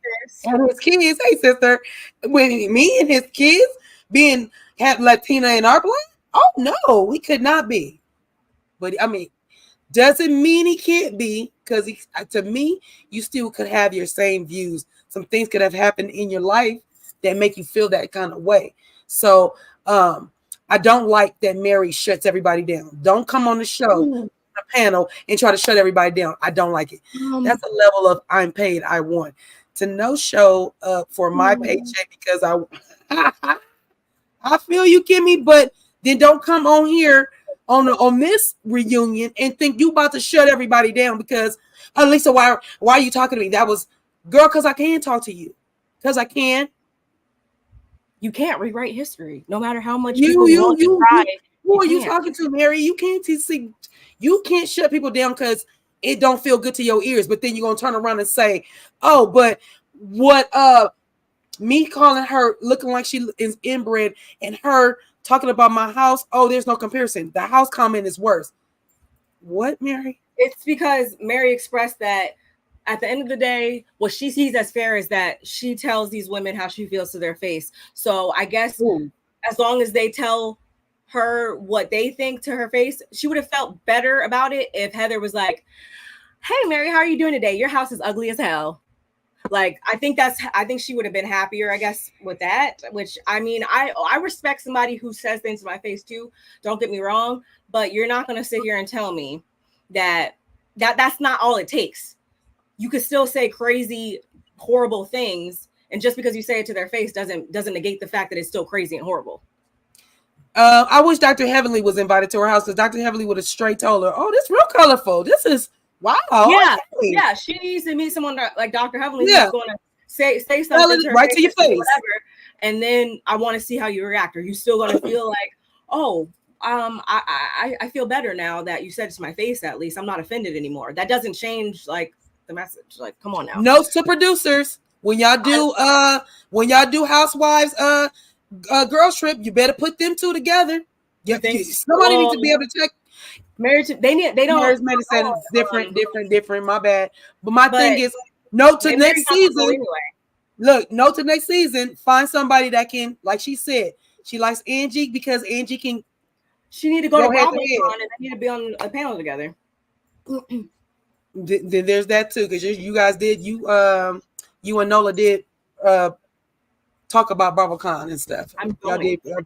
and his kids, hey sister, with me and his kids have Latina in our blood? Oh no, we could not be. But I mean, doesn't mean he can't be, because to me, you still could have your same views. Some things could have happened in your life that make you feel that kind of way. So I don't like that Mary shuts everybody down. Don't come on the show a panel and try to shut everybody down. I don't like it. That's a level of I'm paid. I want to no show up for my paycheck because I feel you, Kimmy, but then don't come on here on this reunion and think you about to shut everybody down because Lisa, why are you talking to me? That was girl, because I can talk to you. Because I can. You can't rewrite history, no matter how much Who are you can't. talking to, Mary? You can't see. You can't shut people down because it don't feel good to your ears. But then you're gonna turn around and say, "Oh, but what? Me calling her looking like she is inbred and her talking about my house. Oh, there's no comparison. The house comment is worse." What, Mary? It's because Mary expressed that at the end of the day, what she sees as fair is that she tells these women how she feels to their face. So I guess as long as they tell her what they think to her face, she would have felt better about it if Heather was like, "Hey, Mary, how are you doing today? Your house is ugly as hell." Like, I think she would have been happier, I guess, with that, which I mean, I respect somebody who says things to my face too. Don't get me wrong, but you're not going to sit here and tell me that's not all it takes. You could still say crazy, horrible things. And just because you say it to their face doesn't negate the fact that it's still crazy and horrible. I wish Dr. Heavenly was invited to her house because Dr. Heavenly would have straight told her, "Oh, this is real colorful. This is wow." Yeah, okay. Yeah. She needs to meet someone like Dr. Heavenly who's going to say something to her right to your face, whatever. And then I want to see how you react. Are you still going to feel like, "Oh, I feel better now that you said it to my face. At least I'm not offended anymore." That doesn't change like the message. Like, come on now. Notes to producers: when y'all do Housewives girls trip, you better put them two together. Somebody needs to be able to check. Marriage, they don't. Marriage medicine different. My bad. But my thing is, note to next season. Anyway. Look, note to next season. Find somebody that can, like she said, she likes Angie because Angie can. She need to go to BarbMeetsWorld and they need to be on a panel together. There's that too, because you guys did you and Nola did talk about BarbleCon and stuff. Y'all did this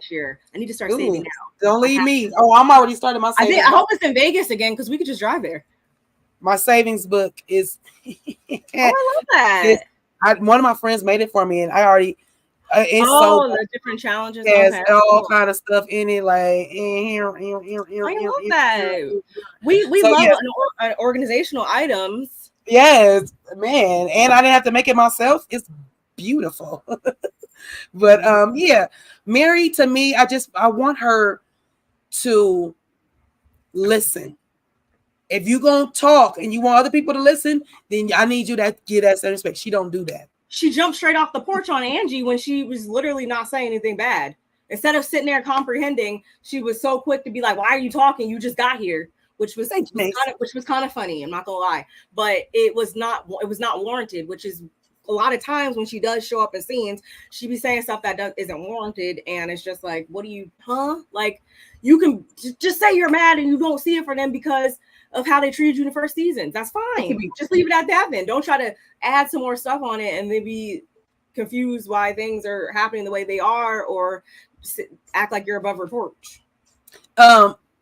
year. I need to start saving now. Don't leave me. Oh, I'm already starting my savings. I hope it's in Vegas again because we could just drive there. My savings book is I love that. One of my friends made it for me, and I already the different challenges. Yes, all kind of stuff in it, like I love that. We love an organizational items. Yes, man, and I didn't have to make it myself. It's beautiful. But yeah, Mary, to me, I want her to listen. If you gonna talk and you want other people to listen, then I need you to give that same respect. She don't do that. She jumped straight off the porch on Angie when she was literally not saying anything bad. Instead of sitting there comprehending, she was so quick to be like, "Why are you talking? You just got here," which was kind of funny. I'm not gonna lie, but it was not warranted. Which is a lot of times when she does show up in scenes, she be saying stuff that isn't warranted, and it's just like, "What do you, Like, you can just say you're mad and you don't see it for them because of how they treated you in the first season. That's fine. Just leave it at that then. Don't try to add some more stuff on it and then be confused why things are happening the way they are or act like you're above reproach."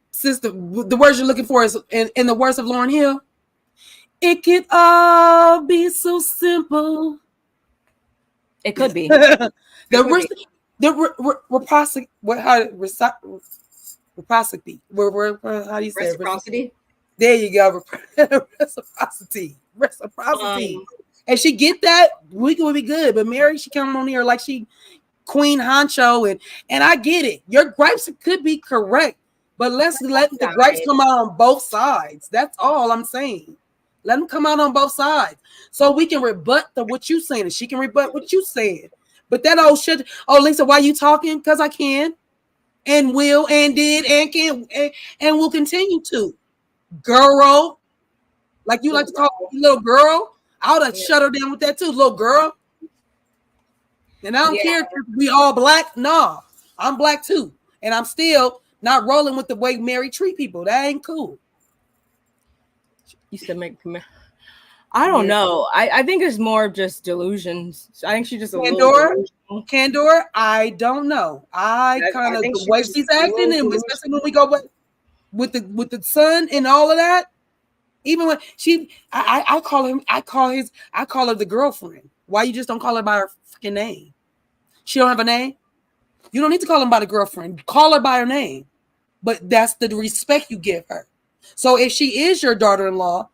Sister, the words you're looking for is in the words of Lauryn Hill. It could all be so simple. It could be. Reciprocity. How do you say reciprocity? There you go. Reciprocity. And she get that, we would be good. But Mary, she coming on here like she Queen Honcho, and I get it. Your gripes could be correct, but let the gripes come out on both sides. That's all I'm saying. Let them come out on both sides so we can rebut what you saying, and she can rebut what you said. But that old shit. Oh, Lisa, why you talking? Because I can, and will, and did, and can, and will continue to. Girl, like you like to call little girl, I would have shut her down with that too, little girl. And I don't care if we all black. No, I'm black too, and I'm still not rolling with the way Mary treat people. That ain't cool. You said I don't know. I think it's more of just delusions. I think she's just a little Candor. I don't know. I kind of the way she's acting, and especially when we go, but with the son and all of that. Even when I call her the girlfriend. Why you just don't call her by her freaking name? She don't have a name. You don't need to call her by the girlfriend. Call her by her name. But that's the respect you give her. So if she is your daughter-in-law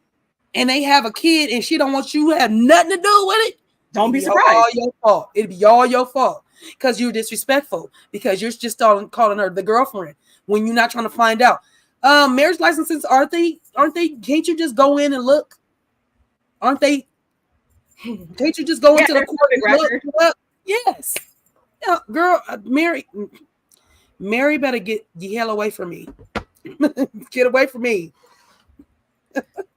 and they have a kid and she don't want you to have nothing to do with it, don't be surprised. All your fault. It'd be all your fault because you're disrespectful because you're just calling her the girlfriend when you're not trying to find out. Marriage licenses, aren't they? Can't you just go in and look? Aren't they? Can't you just go into the court and look? Yes. Yeah, girl, Mary better get the hell away from me. Get away from me.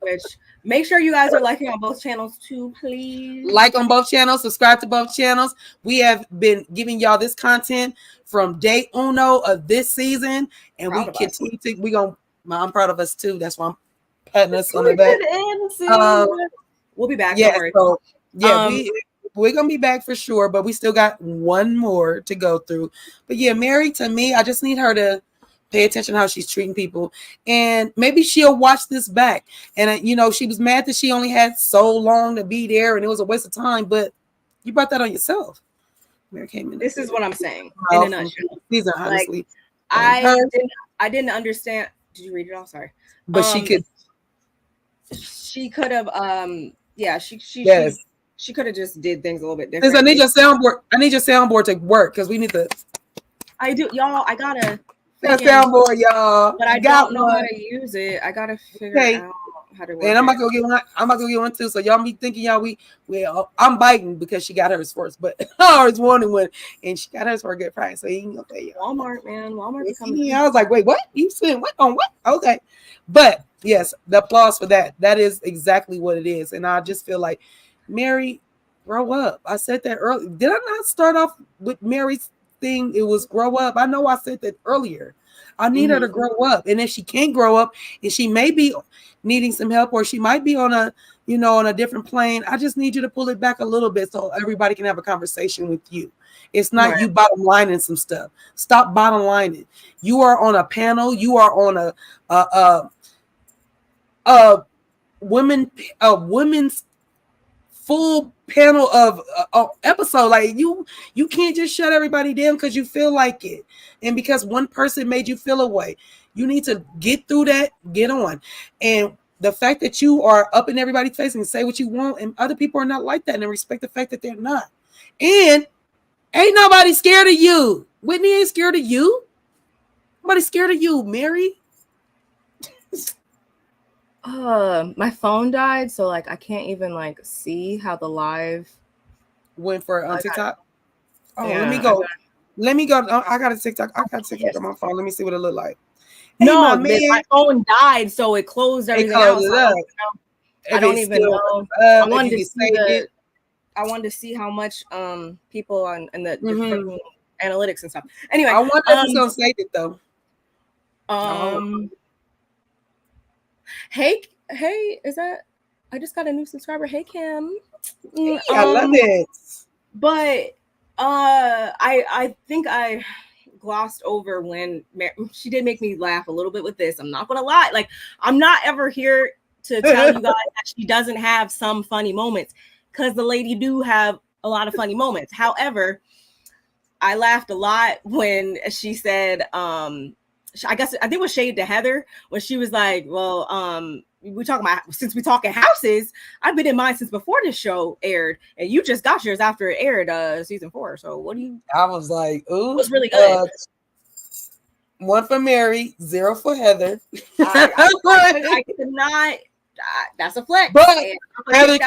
Which make sure you guys are liking on both channels too, please. Like on both channels, subscribe to both channels. We have been giving y'all this content from day uno of this season, and we continue to. I'm proud of us too. That's why I'm patting us on the back. We'll be back. Yeah, so, yeah, we're gonna be back for sure, but we still got one more to go through. But yeah, Mary, to me, I just need her to pay attention to how she's treating people, and maybe she'll watch this back. And she was mad that she only had so long to be there, and it was a waste of time. But you brought that on yourself. Mary came in. This is what I'm saying in a nutshell. These are honestly, I didn't understand. Did you read it all? Sorry, but she could. She could have. She could have just did things a little bit different. I need your soundboard. I need your soundboard to work because we need to. I do, y'all. I gotta. Soundboard, y'all. But I don't know how to use it. I gotta figure out how to work. And I'm about to go get one. I'm about to go get one too. So y'all be thinking I'm biting because she got hers first, but I was wanting one, and she got hers for a good price. So you can go pay Walmart, man. Walmart becoming. Yeah, I was like, wait, what? You spent what on what? Okay, but yes, the applause for that. That is exactly what it is, and I just feel like Mary, grow up. I said that earlier. Did I not start off with Mary's thing? It was grow up. I know I said that earlier. I need her to grow up, and if she can't grow up, and she may be needing some help, or she might be on a different plane, I just need you to pull it back a little bit so everybody can have a conversation with you. It's not you bottom lining some stuff. Stop bottom lining. You are on a panel. You are on a women's full panel of episode. Like you can't just shut everybody down because you feel like it, and because one person made you feel away. You need to get through that, get on. And the fact that you are up in everybody's face and say what you want, and other people are not like that, and respect the fact that they're not. And ain't nobody scared of you. Whitney ain't scared of you. Nobody's scared of you, Mary. My phone died, so I can't even see how the live went for on TikTok. Let me go. I got a TikTok. I got a TikTok on my phone. Let me see what it look like. No, my phone died, so it closed everything else. I don't even know. I wanted to see how much people on the different analytics and stuff. Anyway, I wonder if it's gonna save it though. Hey, is that? I just got a new subscriber. Hey, Kim. I love it. But I think I glossed over when she did make me laugh a little bit with this. I'm not gonna lie. I'm not ever here to tell you guys that she doesn't have some funny moments, because the lady do have a lot of funny moments. However, I laughed a lot when she said, I think it was shade to Heather when she was like, well, since we talking houses, I've been in mine since before this show aired, and you just got yours after it aired season 4. So what do you? I was like, ooh, it was really good. 1 for Mary, 0 for Heather. I could not. That's a flex. But Heather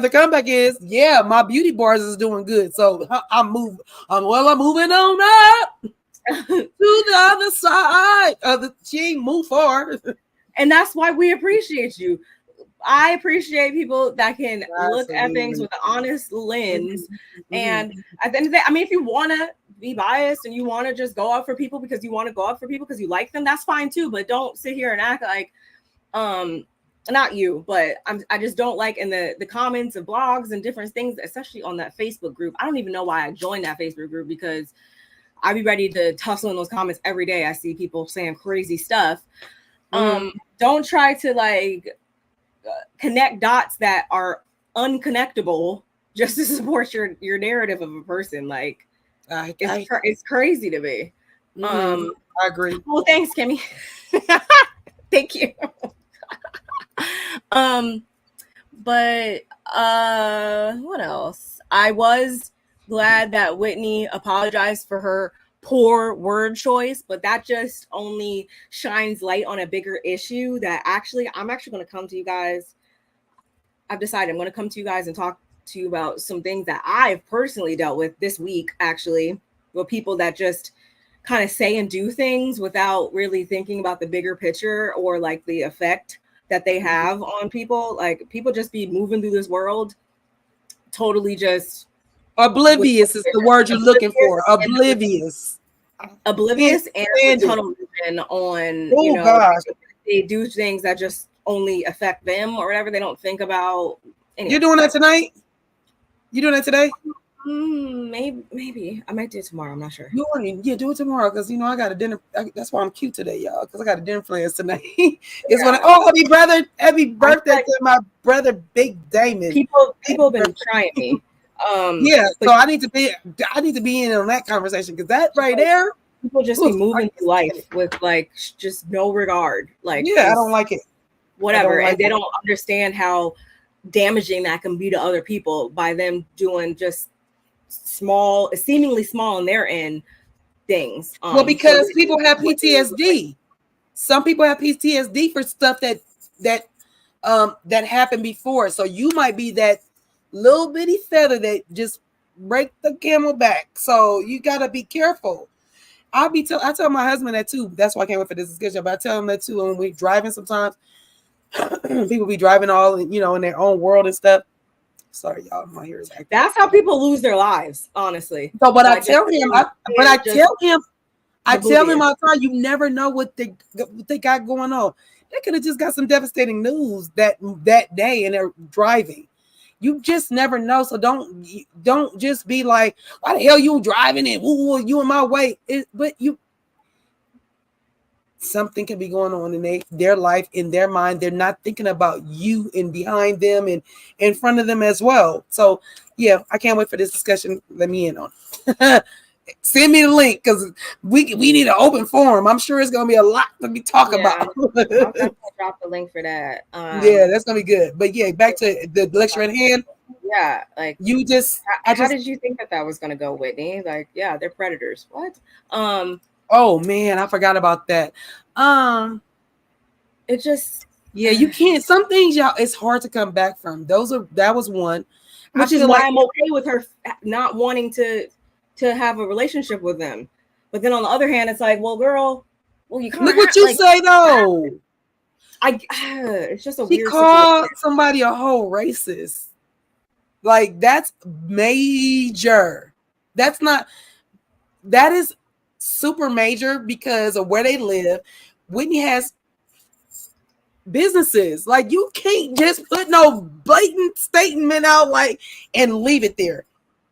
comeback is, yeah, my beauty bars is doing good. So I'm moving on up to the other side of the she ain't move forward. And that's why we appreciate you. I appreciate people that can look at things with an honest lens. And at the end of the day, I mean, if you want to be biased and you want to just go out for people because you want to go out for people because you like them, that's fine too. But don't sit here and act like, not you, but I just don't like in the comments and blogs and different things, especially on that Facebook group. I don't even know why I joined that Facebook group, because I be ready to tussle in those comments every day. I see people saying crazy stuff. Don't try to like connect dots that are unconnectable just to support your narrative of a person. Like it's crazy to me. I agree. Well, thanks, Kimmy. Thank you. But what else? I was glad that Whitney apologized for her poor word choice, but that just only shines light on a bigger issue that I'm actually going to come to you guys. I've decided I'm going to come to you guys and talk to you about some things that I've personally dealt with this week, actually, with people that just kind of say and do things without really thinking about the bigger picture or like the effect that they have on people. Like people just be moving through this world totally just oblivious is the word you're looking for. Oblivious and tunnel vision on gosh. They do things that just only affect them or whatever. They don't think about. Anyway. You're doing that tonight? You doing that today? Maybe I might do it tomorrow. I'm not sure. Yeah, do it tomorrow because I got a dinner. That's why I'm cute today, y'all. Because I got a dinner plans tonight. Happy birthday to my brother, Big Damon. People have been trying me. So I need to be in on that conversation because that right there. People just be moving through life with like just no regard. Like I don't like it. Whatever, and they don't understand how damaging that can be to other people by them doing just seemingly small on their end things. Because people have PTSD. Some people have PTSD for stuff that happened before. So you might be that little bitty feather that just break the camel back. So you gotta be careful. I tell my husband that too. That's why I can't wait for this discussion. But I tell him that too. When we're driving, sometimes people be driving all in their own world and stuff. Sorry, y'all. My ear is acting. That's how people lose their lives, honestly. So, but I tell him all the time, you never know what they got going on. They could have just got some devastating news that day and they're driving. You just never know. So don't just be like, why the hell you driving and you in my way? Something can be going on in their life, in their mind. They're not thinking about you and behind them and in front of them as well. So yeah, I can't wait for this discussion. Let me in on it. Send me the link because we need an open forum. I'm sure it's gonna be a lot to be talking about. I'll definitely drop the link for that. That's gonna be good. But yeah, back to the lecture at hand. Yeah, like you just. How did you think that was gonna go, Whitney? Like, yeah, they're predators. What? Oh man, I forgot about that. It just you can't. Some things, y'all, it's hard to come back from. That was one. Which is why I'm okay with her not wanting to have a relationship with them. But then on the other hand, it's like, well, girl, you can't. Look what you say though. It's just a weird. She called somebody a whole racist. Like that's major. That is super major because of where they live. Whitney has businesses. Like you can't just put no blatant statement out like and leave it there.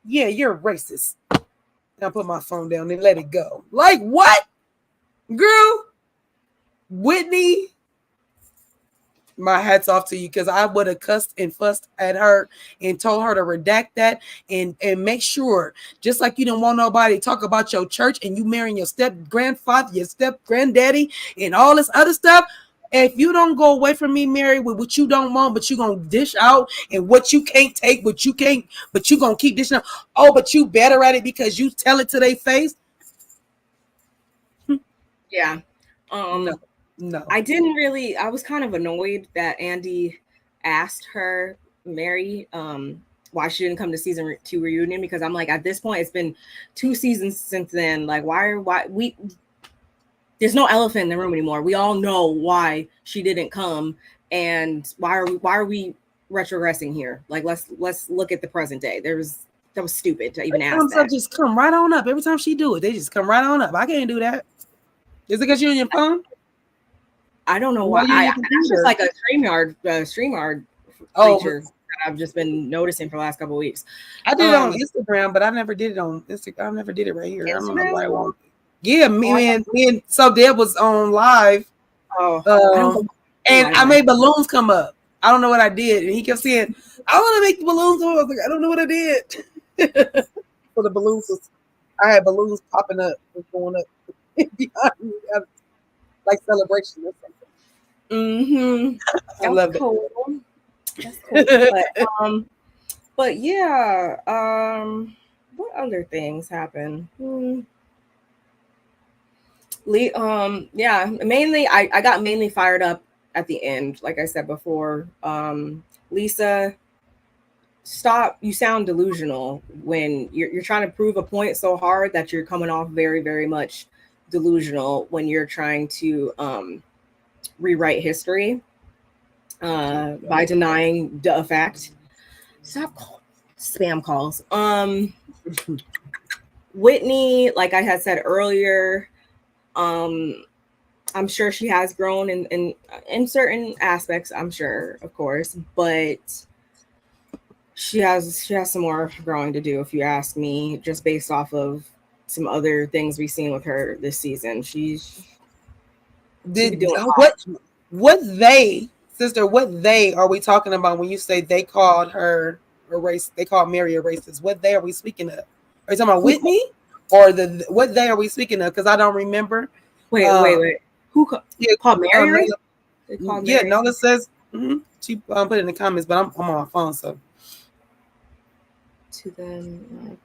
Yeah, you're a racist. I'll put my phone down and let it go. Like what? Girl, Whitney, my hat's off to you because I would have cussed and fussed at her and told her to redact that and make sure, just like you don't want nobody to talk about your church and you marrying your step grandfather, your step granddaddy, and all this other stuff. If you don't go away from me, Mary, with what you don't want, but you're going to dish out and what you can't take, but you're going to keep dishing out. Oh, but you better at it because you tell it to their face. Yeah. No. I was kind of annoyed that Andy asked her, Mary, why she didn't come to season 2 reunion, because I'm like, at this point, it's been 2 seasons since then. Like, there's no elephant in the room anymore. We all know why she didn't come, and why are we retrogressing here? Like, let's look at the present day. That was stupid to even ask that. Just come right on up. Every time she do it, they just come right on up. I can't do that. Is it because you're on your phone? I don't know why. That's just like a StreamYard feature. that I've just been noticing for the last couple of weeks. I did it on Instagram, but I never did it on Instagram. I never did it right here. I don't know why I won't. Yeah, me and so Deb was on live. And I made balloons come up. I don't know what I did. And he kept saying, I want to make the balloons come up. I was like, I don't know what I did. For the balloons, I had balloons popping up and going up behind me, like celebration or something. I love it. That's cool. But yeah, what other things happened? Yeah, mainly I got mainly fired up at the end, like I said before. Lisa, stop, you sound delusional when you're trying to prove a point so hard that you're coming off very, very much delusional when you're trying to rewrite history by denying the fact. Stop spam calls. Whitney, like I had said earlier, I'm sure she has grown in certain aspects, I'm sure, of course, but she has some more growing to do, if you ask me, just based off of some other things we've seen with her this season. She's doing what they are we talking about when you say they called her a race? They called Mary a racist. What they are we speaking of? Are you talking about Whitney, or what they are we speaking of? Because I don't remember. Wait. Who called Mary? Yeah, Nola says she put it in the comments, but I'm on my phone, so. To them,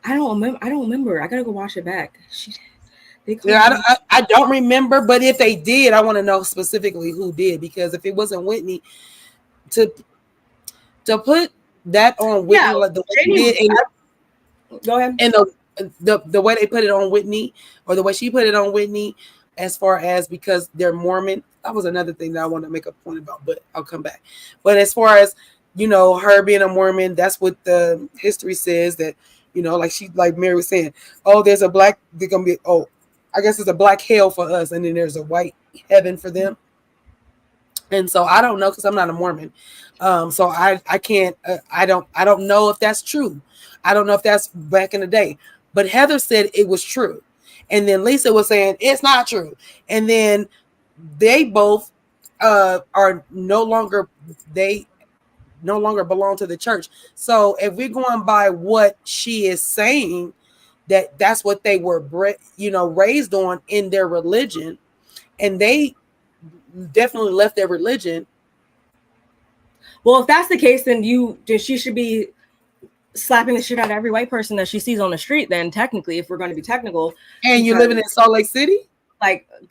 I don't remember. I gotta go watch it back. I don't remember, but if they did, I want to know specifically who did, because if it wasn't Whitney, to put that on Whitney, like the way they did, go ahead. And the way they put it on Whitney, or the way she put it on Whitney, as far as because they're Mormon, that was another thing that I want to make a point about, but I'll come back. But as far as her being a Mormon, that's what the history says, that like Mary was saying, there's a black, they're gonna be I guess it's a black hell for us, and then there's a white heaven for them. And so I don't know, because I'm not a Mormon, so I can't I don't know if that's true. I don't know if that's back in the day, but Heather said it was true, and then Lisa was saying it's not true, and then they both are no longer belong to the church. So if we're going by what she is saying, that's what they were raised on in their religion, and they definitely left their religion. Well, if that's the case, then she should be slapping the shit out of every white person that she sees on the street, then technically, if we're going to be technical. And you're living in Salt Lake City?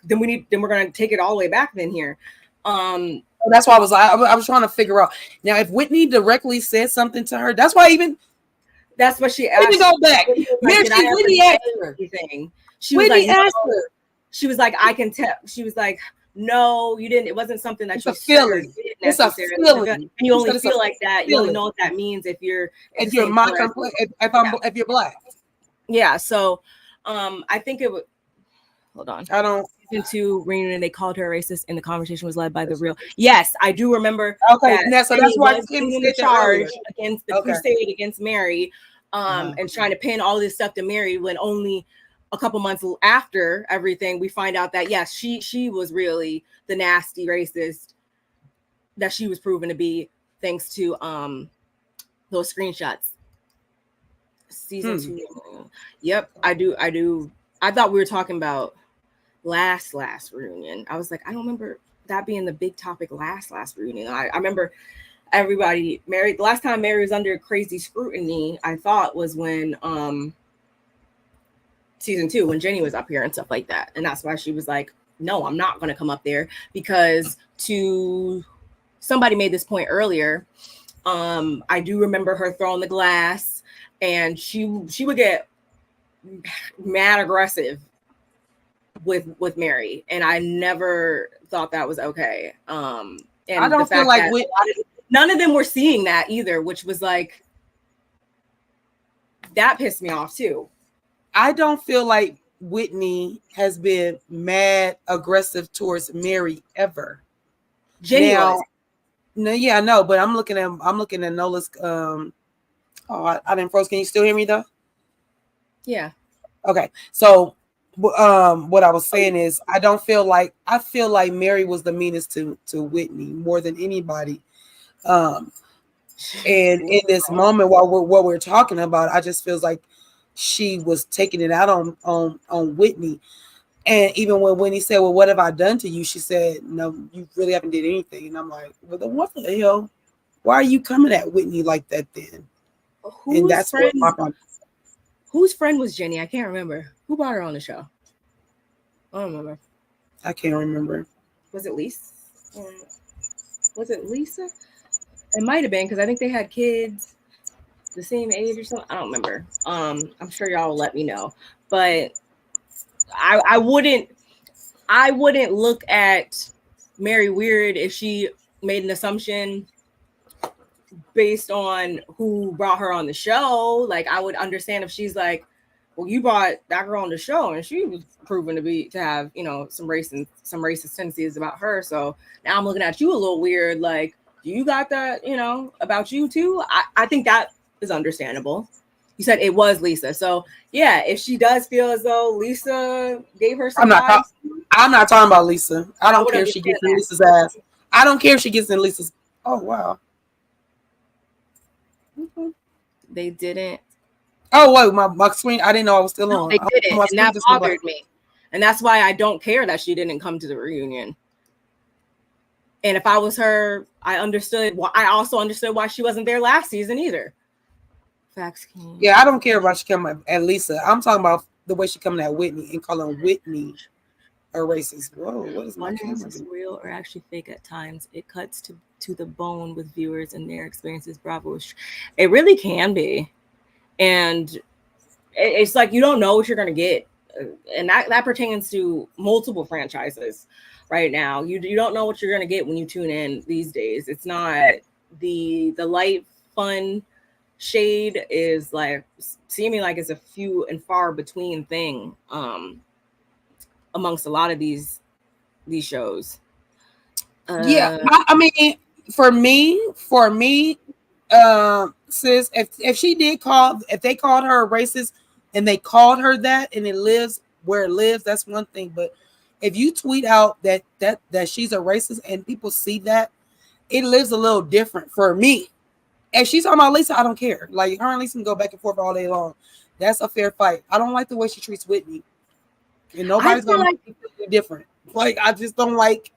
Then we're going to take it all the way back then here. That's why I was trying to figure out. Now, if Whitney directly said something to her, that's what she asked. Let me go back. Whitney asked her. Whitney asked her. She was like, I can tell. She was like, no, you didn't. It wasn't something that you feeling. It's a feeling. And you only feel like that. You only know what that means if you're if you're black. Yeah. So, I think it would. Hold on. I don't. Season 2 reunion, they called her racist, and the conversation was led by the real. Yes, I do remember. Okay, so that's why Kim the charge against the crusade against Mary, and trying to pin all this stuff to Mary, when only a couple months after everything, we find out that yes, she was really the nasty racist that she was proven to be, thanks to those screenshots. Season 2. Yep, I do. I thought we were talking about last reunion. I was like, I don't remember that being the big topic last reunion. I remember everybody, Mary, the last time Mary was under crazy scrutiny, I thought, was when season 2, when Jenny was up here and stuff like that. And that's why she was like, no, I'm not going to come up there, because somebody made this point earlier. I do remember her throwing the glass, and she would get mad aggressive with Mary, and I never thought that was okay. And I don't feel like none of them were seeing that either, which was like, that pissed me off too. I don't feel like Whitney has been mad aggressive towards Mary ever. Jenny was. No, yeah, I know, but I'm looking at Nola's. I didn't froze. Can you still hear me though? Yeah. Okay, so what I was saying is I feel like Mary was the meanest to Whitney more than anybody. And in this moment while what we're talking about, I just feels like she was taking it out on Whitney. And even when Whitney said, "Well, what have I done to you?" She said, "No, you really haven't did anything." And I'm like, "Well, then what the hell? Why are you coming at Whitney like that then?" And Whose that's what my friend? problem. Whose friend was Jenny? I can't remember. Who brought her on the show? I don't remember. I can't remember. Was it Lisa? Was it Lisa? It might have been because I think they had kids the same age or something. I don't remember. I'm sure y'all will let me know. But I wouldn't look at Mary weird if she made an assumption based on who brought her on the show. Like, I would understand if she's like, well, you brought that girl on the show and she was proven to have, some racist tendencies about her. So now I'm looking at you a little weird. Like, you got that, about you too. I think that is understandable. You said it was Lisa. So yeah, if she does feel as though Lisa gave her some vibes. I'm not talking about Lisa. I don't care if she understand gets in Lisa's ass. I don't care if she gets in Lisa's. Oh wow. They didn't. Oh wait, my screen. I didn't know I was still on. They didn't, My and that just went bothered me. And that's why I don't care that she didn't come to the reunion. And if I was her, I also understood why she wasn't there last season either. Facts King. Yeah, I don't care about she coming at Lisa. I'm talking about the way she coming at Whitney and calling Whitney a racist. Whoa, what is my camera doing? Real or actually fake at times. It cuts to the bone with viewers and their experiences. Bravo. It really can be. And it's like you don't know what you're going to get. And that pertains to multiple franchises right now. You don't know what you're going to get when you tune in these days. It's not the light, fun shade is like seeming like it's a few and far between thing amongst a lot of these shows. Yeah, I mean, for me, sis, if they called her a racist and they called her that and it lives where it lives, that's one thing. But if you tweet out that she's a racist and people see that, it lives a little different for me. If she's talking about Lisa, I don't care. Like, her and Lisa can go back and forth all day long. That's a fair fight. I don't like the way she treats Whitney. And nobody's gonna make it different. Like, I just don't like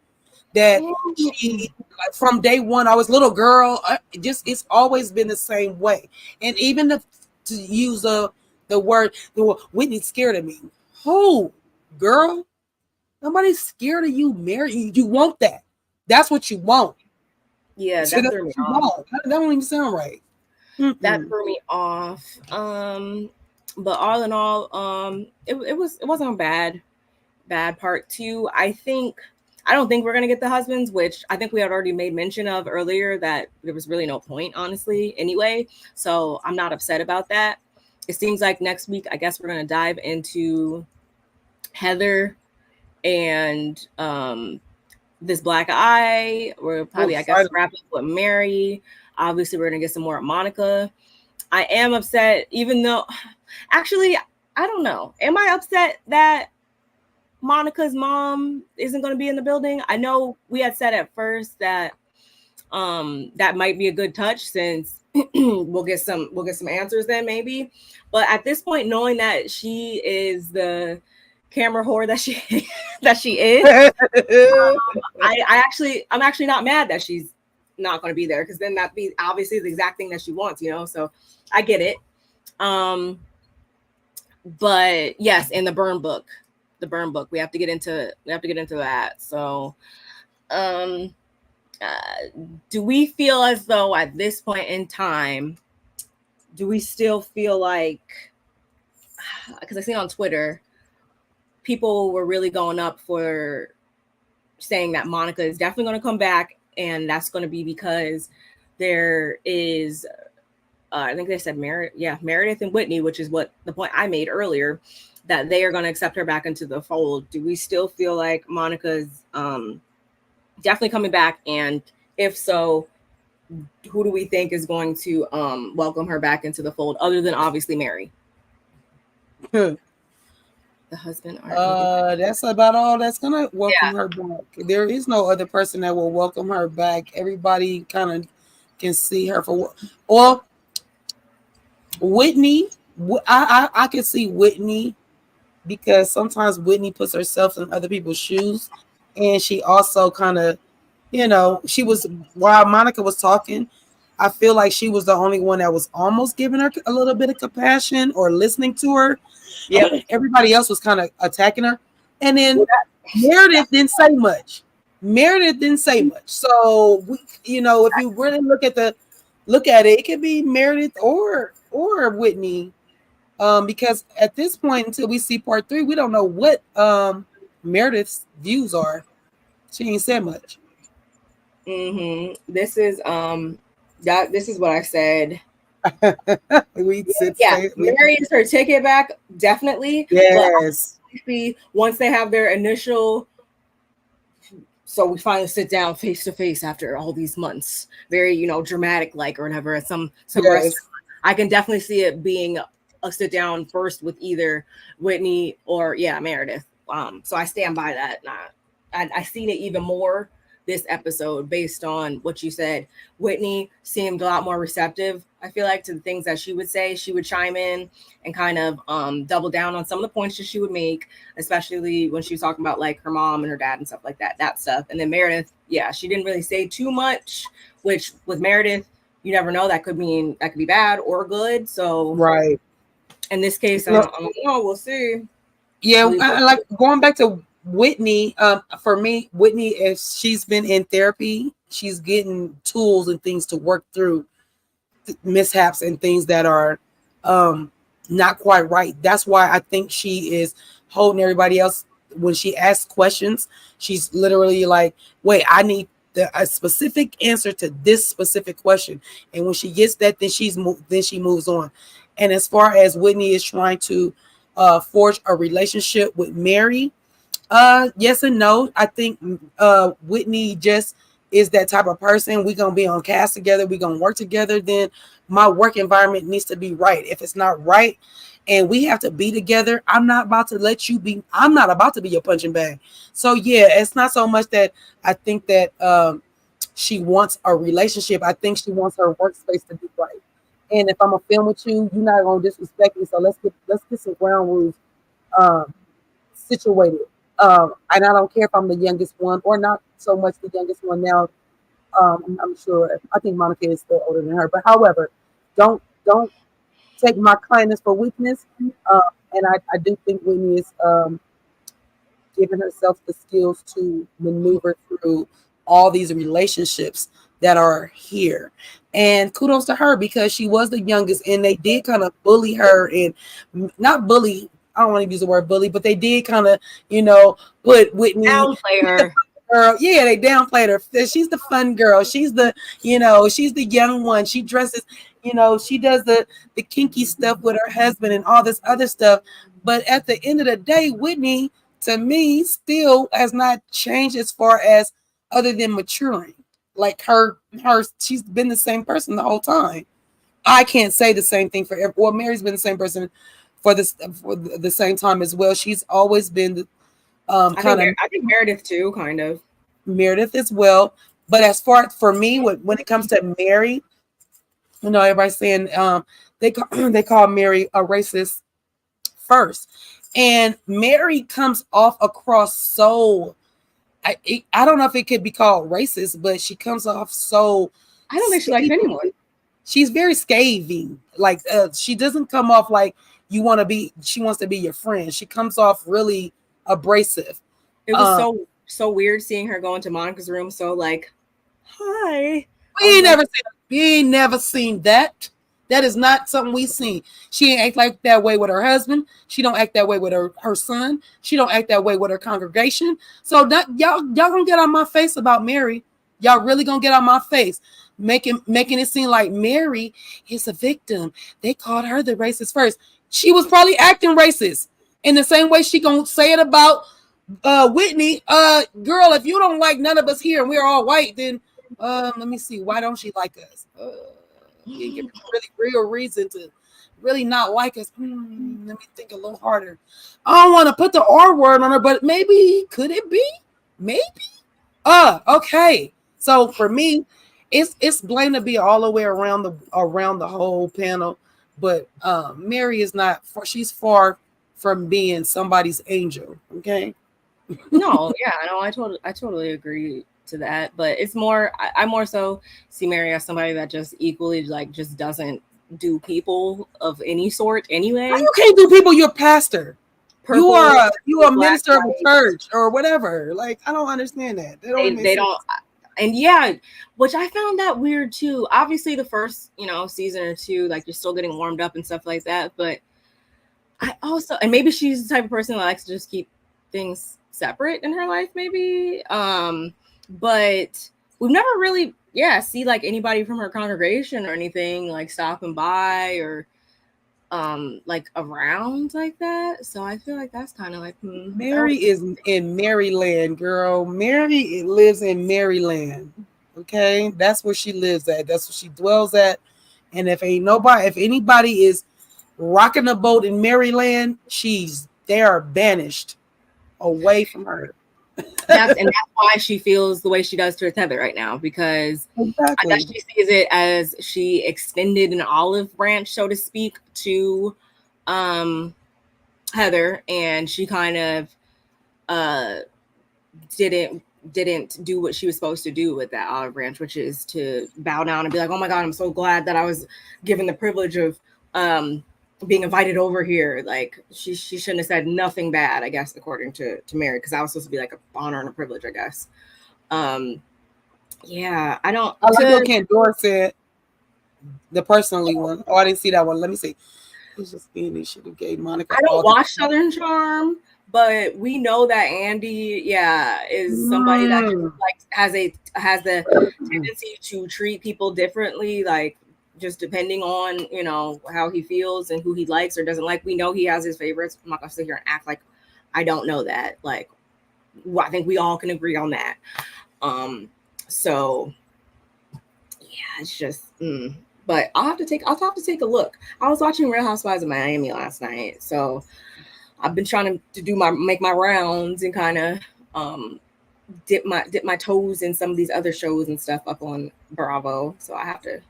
that she, like, from day one, I was little girl. It's always been the same way. And even to use the word, Whitney's scared of me. Who, girl? Nobody's scared of you, Mary. You want that. That's what you want. Yeah, that threw me off. That don't even sound right. That threw me off. But all in all, it wasn't a bad part too. I don't think we're gonna get the husbands, which I think we had already made mention of earlier that there was really no point, honestly, anyway. So I'm not upset about that. It seems like next week, I guess we're gonna dive into Heather and this black eye. We're probably, I guess, wrap up with Mary. Obviously, we're gonna get some more at Monica. I am upset, even though, actually, I don't know. Am I upset that Monica's mom isn't going to be in the building? I know we had said at first that that might be a good touch since we'll get some answers then maybe. But at this point, knowing that she is the camera whore that she is, I'm actually not mad that she's not going to be there, because then that'd be obviously the exact thing that she wants, so I get it. But yes, in the burn book, we have to get into that. So do we feel as though at this point in time, do we still feel like, because I see on Twitter people were really going up for saying that Monica is definitely going to come back, and that's going to be because there is I think they said Meredith and Whitney, which is what the point I made earlier, that they are going to accept her back into the fold. Do we still feel like Monica's definitely coming back and If so, who do we think is going to welcome her back into the fold, other than obviously Mary? The husband that's about all that's gonna welcome her back. There is no other person that will welcome her back. Everybody kind of can see her for what. Well, Whitney, I can see Whitney because sometimes Whitney puts herself in other people's shoes, and she also kind of, she was, while Monica was talking, I feel like she was the only one that was almost giving her a little bit of compassion or listening to her. Yeah, everybody else was kind of attacking her, and then Meredith didn't say much. So if you really look at it, it could be Meredith or Whitney. Because at this point, until we see part 3, we don't know what Meredith's views are. She ain't said much. This is this is what I said. Mary is her ticket back, definitely. Yes. But once they have their initial, so we finally sit down face to face after all these months, very dramatic or whatever at some restaurant. I can definitely see it being a sit down first with either Whitney or Meredith. So I stand by that. I seen it even more this episode based on what you said. Whitney seemed a lot more receptive, I feel like, to the things that she would say. She would chime in and kind of double down on some of the points that she would make, especially when she was talking about like her mom and her dad and stuff like that stuff. And then Meredith, she didn't really say too much, which with Meredith, you never know, that could be bad or good. So right. In this case, I don't know. We'll see. Yeah, like going back to Whitney, for me, Whitney, if she's been in therapy, she's getting tools and things to work through mishaps and things that are not quite right. That's why I think she is holding everybody else. When she asks questions, she's literally like, wait, I need a specific answer to this specific question. And when she gets that, then she moves on. And as far as Whitney is trying to forge a relationship with Mary, yes and no. I think Whitney just is that type of person. We're gonna be on cast together, we're gonna work together, then my work environment needs to be right. If it's not right and we have to be together, I'm not about to be your punching bag. So yeah, it's not so much that I think that she wants a relationship. I think she wants her workspace to be right. And if I'm gonna film with you, you're not gonna disrespect me. So let's get some ground rules situated. And I don't care if I'm the youngest one or not so much the youngest one now. I'm sure. I think Monica is still older than her. But however, don't take my kindness for weakness. And I do think Whitney is giving herself the skills to maneuver through all these relationships that are here. And kudos to her, because she was the youngest and they did kind of bully her, and not bully, I don't want to use the word bully, but they did kind of, put Whitney, downplay her. Girl, yeah, they downplayed her. She's the fun girl. She's the, she's the young one. She dresses, she does the kinky stuff with her husband and all this other stuff. But at the end of the day, Whitney, to me, still has not changed as far as other than maturing. Like she's been the same person the whole time. I can't say the same thing for well, Mary's been the same person for the same time as well. She's always been the I think Meredith too, kind of. Meredith as well. But as far for me, when it comes to Mary, everybody's saying they call Mary a racist first, and Mary comes off across so. I don't know if it could be called racist, but she comes off so. I don't think she likes anyone. She's very scathing. Like she doesn't come off like she wants to be your friend. She comes off really abrasive. It was so weird seeing her go into Monica's room. So like, hi. We ain't never seen that. That is not something we seen. She ain't act like that way with her husband. She don't act that way with her son. She don't act that way with her congregation. So that y'all gonna get on my face about Mary. Y'all really gonna get on my face, making it seem like Mary is a victim. They called her the racist first. She was probably acting racist in the same way she gonna say it about Whitney. Girl, if you don't like none of us here and we're all white, then Let me see. Why don't she like us? You didn't give me a really real reason to really not like us. Let me think a little harder. I don't want to put the R word on her, but maybe could it be? Maybe. Okay. So for me, it's blame to be all the way around the whole panel, but Mary is not. She's far from being somebody's angel. Okay. No, yeah, no, I totally agree to that. But it's more, I more so see Mary as somebody that just equally like just doesn't do people of any sort anyway. You can't do people. You're a pastor. Purple, you are a minister of a church or whatever. Like, I don't understand that. They don't. And yeah, which I found that weird too. Obviously, the first season or two, like you're still getting warmed up and stuff like that. But I also, and maybe she's the type of person that likes to just keep things separate in her life, maybe. But we've never really, see like anybody from her congregation or anything like stopping by or like around like that. So I feel like that's kind of like Mary is in Maryland, girl. Mary lives in Maryland. Okay, that's where she lives at. That's where she dwells at. And if anybody is rocking a boat in Maryland, they are banished away from her. That's why she feels the way she does towards Heather right now, because exactly. I guess she sees it as she extended an olive branch, so to speak, to Heather, and she kind of didn't do what she was supposed to do with that olive branch, which is to bow down and be like, oh my God, I'm so glad that I was given the privilege of being invited over here. Like she shouldn't have said nothing bad, I guess, according to Mary, because that was supposed to be like an honor and a privilege, I guess. Yeah, I don't. I like what Ken Dora said. The personally one. Oh, I didn't see that one. Let me see. It's just being should have gave Monica. I don't watch Southern Charm, but we know that Andy, is somebody that just, like has the tendency to treat people differently, like just depending on how he feels and who he likes or doesn't like. We know he has his favorites. I'm not gonna sit here and act like I don't know that. Like, I think we all can agree on that. So yeah, it's just. But I'll have to take a look. I was watching Real Housewives of Miami last night, so I've been trying to make my rounds and kind of dip my toes in some of these other shows and stuff up on Bravo. So I have to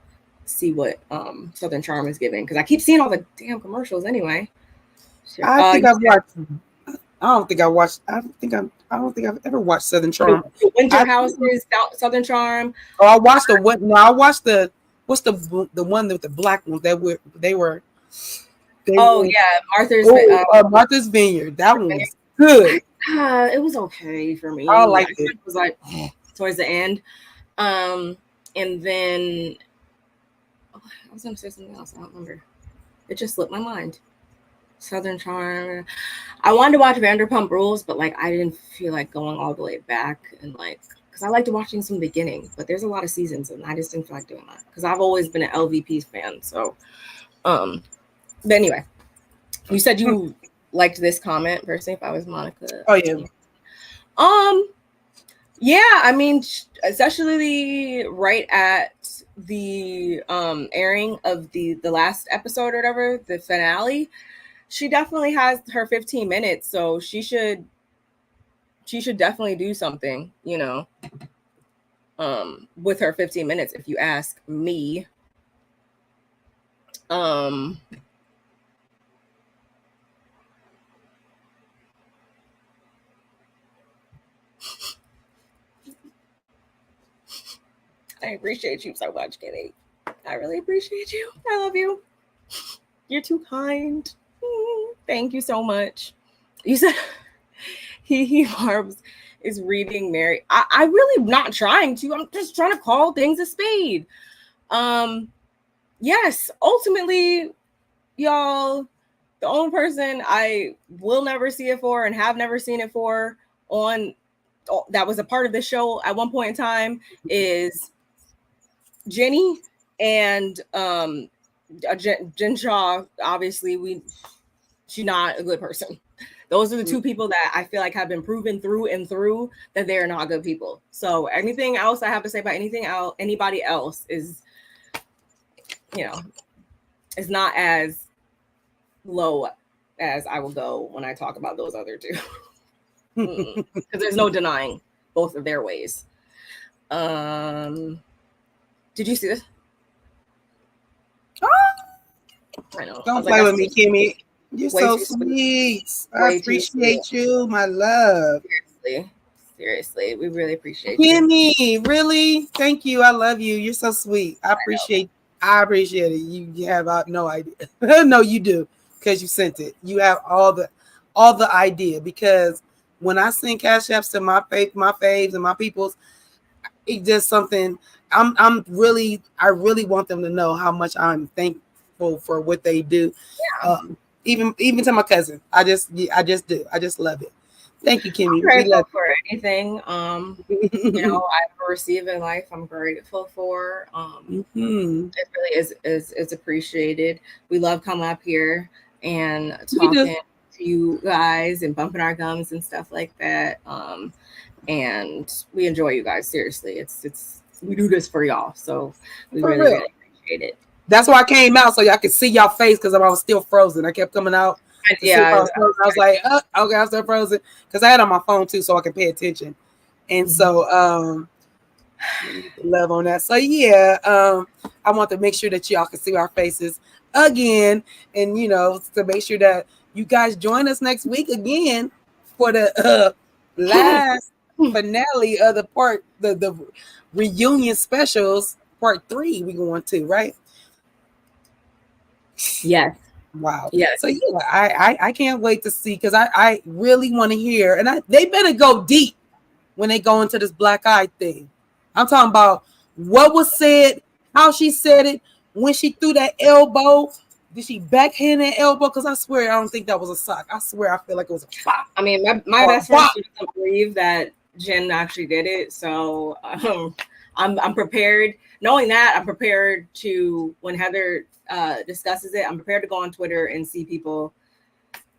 see what Southern Charm is giving, because I keep seeing all the damn commercials anyway. I don't think I've ever watched Southern Charm. The Winter House is Southern Charm. Oh, I watched I watched what's the one with the black ones that were Martha's Vineyard. That one was good. It was okay for me. I liked it. It was like towards the end. And then I was gonna say something else. I don't remember. It just slipped my mind. Southern Charm. I wanted to watch Vanderpump Rules, but like I didn't feel like going all the way back and like, because I liked watching some beginning, but there's a lot of seasons and I just didn't feel like doing that because I've always been an LVP fan. So, but anyway, you said you liked this comment personally. If I was Monica, oh yeah, yeah. I mean, especially right at the airing of the last episode or whatever, the finale. She definitely has her 15 minutes, so she should definitely do something, with her 15 minutes, if you ask me. I appreciate you so much, Kitty. I really appreciate you. I love you. You're too kind. Thank you so much. You said Barb is reading Mary. I really am not trying to. I'm just trying to call things a spade. Yes, ultimately, y'all, the only person I will never see it for and have never seen it for that was a part of the show at one point in time is Jenny and Jen Shaw. Obviously, she's not a good person. Those are the two people that I feel like have been proven through and through that they are not good people. So anything else I have to say about anybody else is, is not as low as I will go when I talk about those other two. Because there's no denying both of their ways. Did you see this? I know. Don't play with me, Kimmy. You're so sweet. I appreciate you, my love. Seriously, we really appreciate you. Kimmy, really? Thank you. I love you. You're so sweet. I appreciate it. You have no idea. No, you do, because you sent it. You have all the idea, because when I send cash apps to my faves and my peoples, it's just something I really want them to know how much I'm thankful for what they do. Yeah. Even to my cousin. I just do. I just love it. Thank you, Kimmy. I'm grateful for anything I ever receive in life. I'm grateful for. It really is appreciated. We love coming up here and talking to you guys and bumping our gums and stuff like that. And we enjoy you guys. Seriously, it's we do this for y'all, so we really appreciate it. That's why I came out, so y'all could see y'all face, because I was still frozen. I kept coming out. I was like, okay, I'm still frozen, because I had on my phone too, so I can pay attention. And so love on that. So I want to make sure that y'all can see our faces again, and to make sure that you guys join us next week again for the last finale of the reunion specials, part 3. We going to, right? Yes. Wow. Yes. So I can't wait to see, because I really want to hear, and they better go deep when they go into this black eye thing. I'm talking about what was said, how she said it, when she threw that elbow. Did she backhand that elbow? Because I swear I don't think that was a sock. I swear I feel like it was a pop. I mean, my best friend doesn't believe that Jen actually did it. So I'm prepared. Knowing that, I'm prepared to, when Heather discusses it, I'm prepared to go on Twitter and see people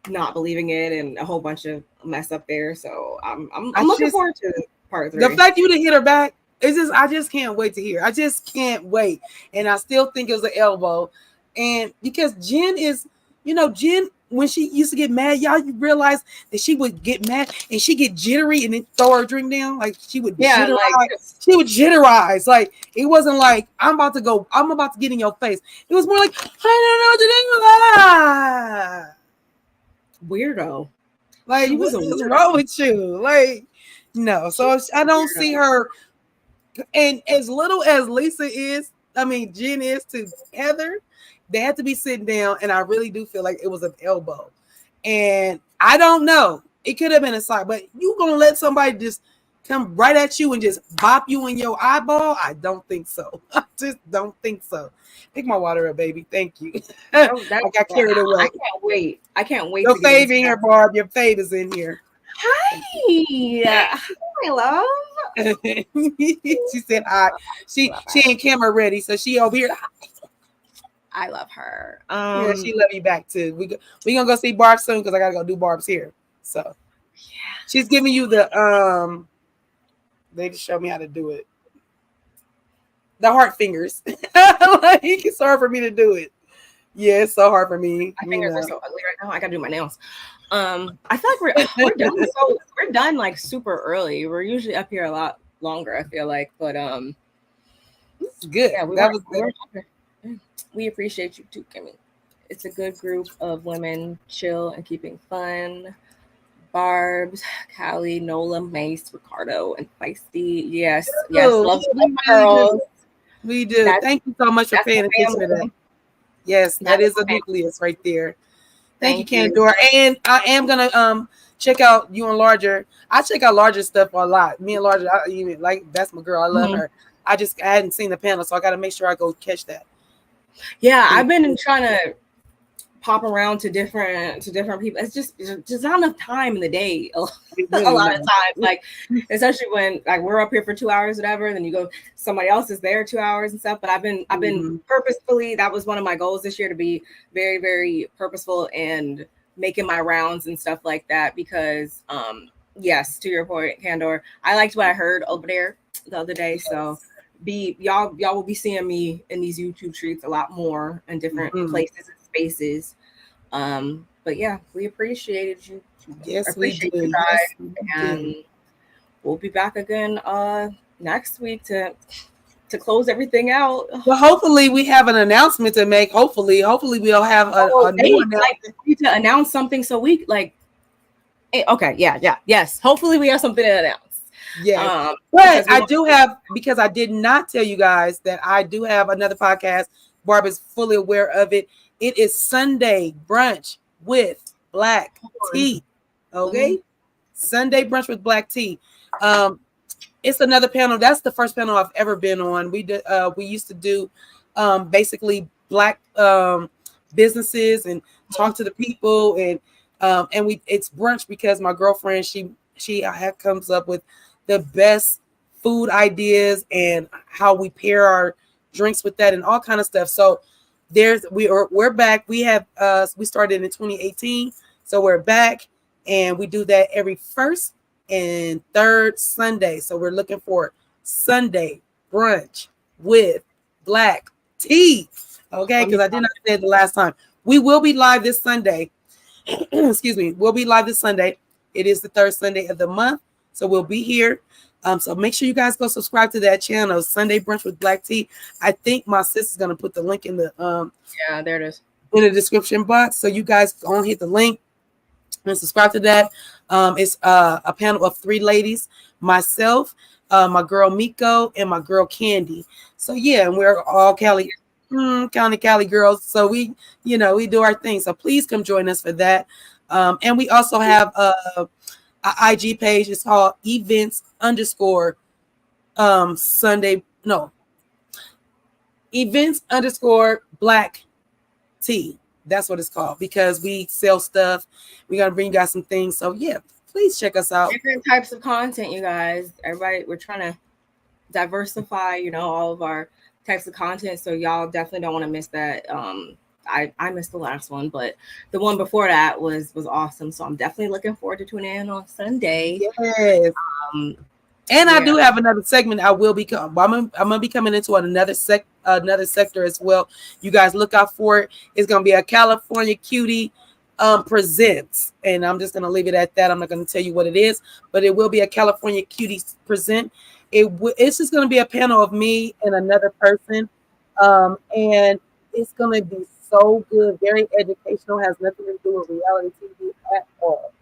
not believing it and a whole bunch of mess up there. So I'm looking forward to part 3. The fact you didn't hit her back, I just can't wait to hear. I just can't wait. And I still think it was an elbow. And because Jen is, Jen, when she used to get mad, y'all, you realize that she would get mad and she get jittery and then throw her drink down. Like she would jitterize. She would jitterize. Like it wasn't like I'm about to get in your face. It was more like, I don't know what to do. Weirdo. Like what's wrong with you? Like, no. So I don't see her. And as little as Jen is to Heather, they had to be sitting down, and I really do feel like it was an elbow. And I don't know. It could have been a side, but you gonna let somebody just come right at you and just bop you in your eyeball? I don't think so. I just don't think so. Pick my water up, baby. Thank you. I got carried away. I can't wait. Your fave in here, Barb. Your fave is in here. Hi, my love. She said hi. She ain't camera ready, so she over here. I love her. Yeah, she love you back too. We gonna go see Barb soon, because I gotta go do Barb's here. So she's giving you the they just show me how to do it. The heart fingers. Like it's hard for me to do it. Yeah, it's so hard for me. My fingers are so ugly right now. I gotta do my nails. I feel like we're done. So we're done like super early. We're usually up here a lot longer, I feel like, but it's good. Yeah, that was good. We appreciate you too, Kimmy. It's a good group of women, chill and keeping fun. Barb's, Callie, Nola, Mace, Ricardo, and Feisty. Yes, love girls. We do. Thank you so much for paying attention to that. Yes, that is a nucleus right there. Thank you, Candor. And I am gonna check out you and Larger. I check out Larger stuff a lot. Me and Larger, that's my girl. I love her. I hadn't seen the panel, so I got to make sure I go catch that. Yeah, I've been trying to pop around to different people. It's just not enough time in the day. A lot of times, like especially when like we're up here for 2 hours, whatever. Then you go, somebody else is there 2 hours and stuff. But I've been purposefully. That was one of my goals this year, to be very, very purposeful and making my rounds and stuff like that because yes, to your point, Candor, I liked what I heard over there the other day. So y'all will be seeing me in these YouTube treats a lot more in different places and spaces. But yeah, we appreciated you. Yes, we do. You guys, and we'll be back again next week to close everything out. Well, hopefully we have an announcement to make. Hopefully we'll have a new announcement. Like, need to announce something so we like. Okay, yes. Hopefully we have something to announce. Yeah, but I do have, because I did not tell you guys that I do have another podcast. Barb is fully aware of it. It is Sunday brunch with black tea. Okay, Sunday brunch with black tea. It's another panel. That's the first panel I've ever been on. We used to do basically black businesses and talk to the people, and it's brunch because my girlfriend she comes up with the best food ideas and how we pair our drinks with that and all kind of stuff. So we're back. We started in 2018, so we're back, and we do that every first and third Sunday. So we're looking for Sunday brunch with black tea. Okay, because I did not say it the last time. We will be live this Sunday. Excuse me. We'll be live this Sunday. It is the third Sunday of the month, so we'll be here. So make sure you guys go subscribe to that channel, Sunday brunch with black tea. I think my sister's gonna put the link in the there it is in the description box. So you guys go and hit the link and subscribe to that. It's a panel of 3 ladies, myself, my girl Miko, and my girl Candy. So yeah, and we're all Cali girls. So we do our thing. So please come join us for that. And we also have a IG page. It's called events _ black tea. That's what it's called, because we sell stuff. We're gonna bring you guys some things. So yeah, please check us out. Different types of content, you guys. Everybody, we're trying to diversify, all of our types of content. So y'all definitely don't want to miss that. I missed the last one, but the one before that was awesome. So I'm definitely looking forward to tuning in on Sunday. Yes. And I do have another segment. I'm gonna be coming into another sector as well. You guys look out for it. It's gonna be a California Cutie presents, and I'm just gonna leave it at that. I'm not gonna tell you what it is, but it will be a California Cutie present. It's just gonna be a panel of me and another person, and it's gonna be so good, very educational. Has nothing to do with reality TV at all.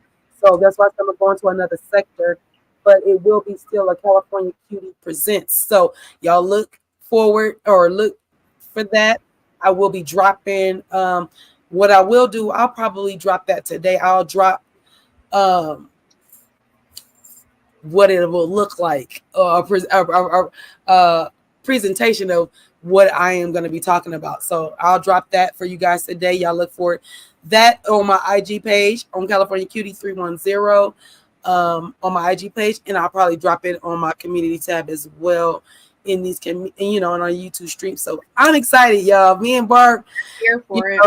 So that's why I'm gonna go into another sector. But it will be still a California Cutie presents. So y'all look for that. I will be dropping what I will do. I'll probably drop that today. I'll drop what it will look like, a presentation of what I am going to be talking about. So I'll drop that for you guys today. Y'all look for that on my IG page on California Cutie 310. On my IG page, and I'll probably drop it on my community tab as well in these on our YouTube stream. So I'm excited, y'all. Me and Barb here for it.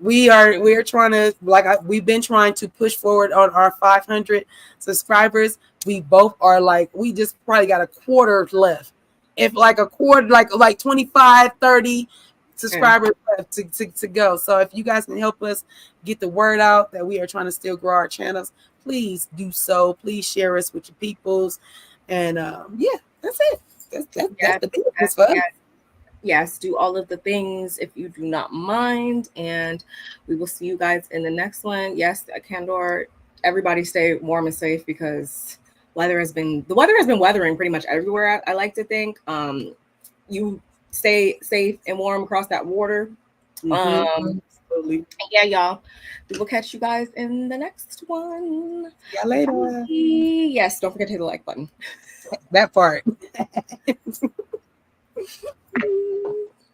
We are trying to, we've been trying to push forward on our 500 subscribers. We both are we just probably got a quarter left. If a quarter, like 25, 30 subscribers left to go. So if you guys can help us get the word out that we are trying to still grow our channels, please do so. Please share us with your peoples. And that's it. That's the business for us. Yes, do all of the things if you do not mind. And we will see you guys in the next one. Yes, Candor, everybody stay warm and safe, because the weather has been weathering pretty much everywhere, I like to think. You stay safe and warm across that water. Absolutely. Yeah, y'all. We will catch you guys in the next one. Yeah, later. Bye. Yes, don't forget to hit the like button. That part.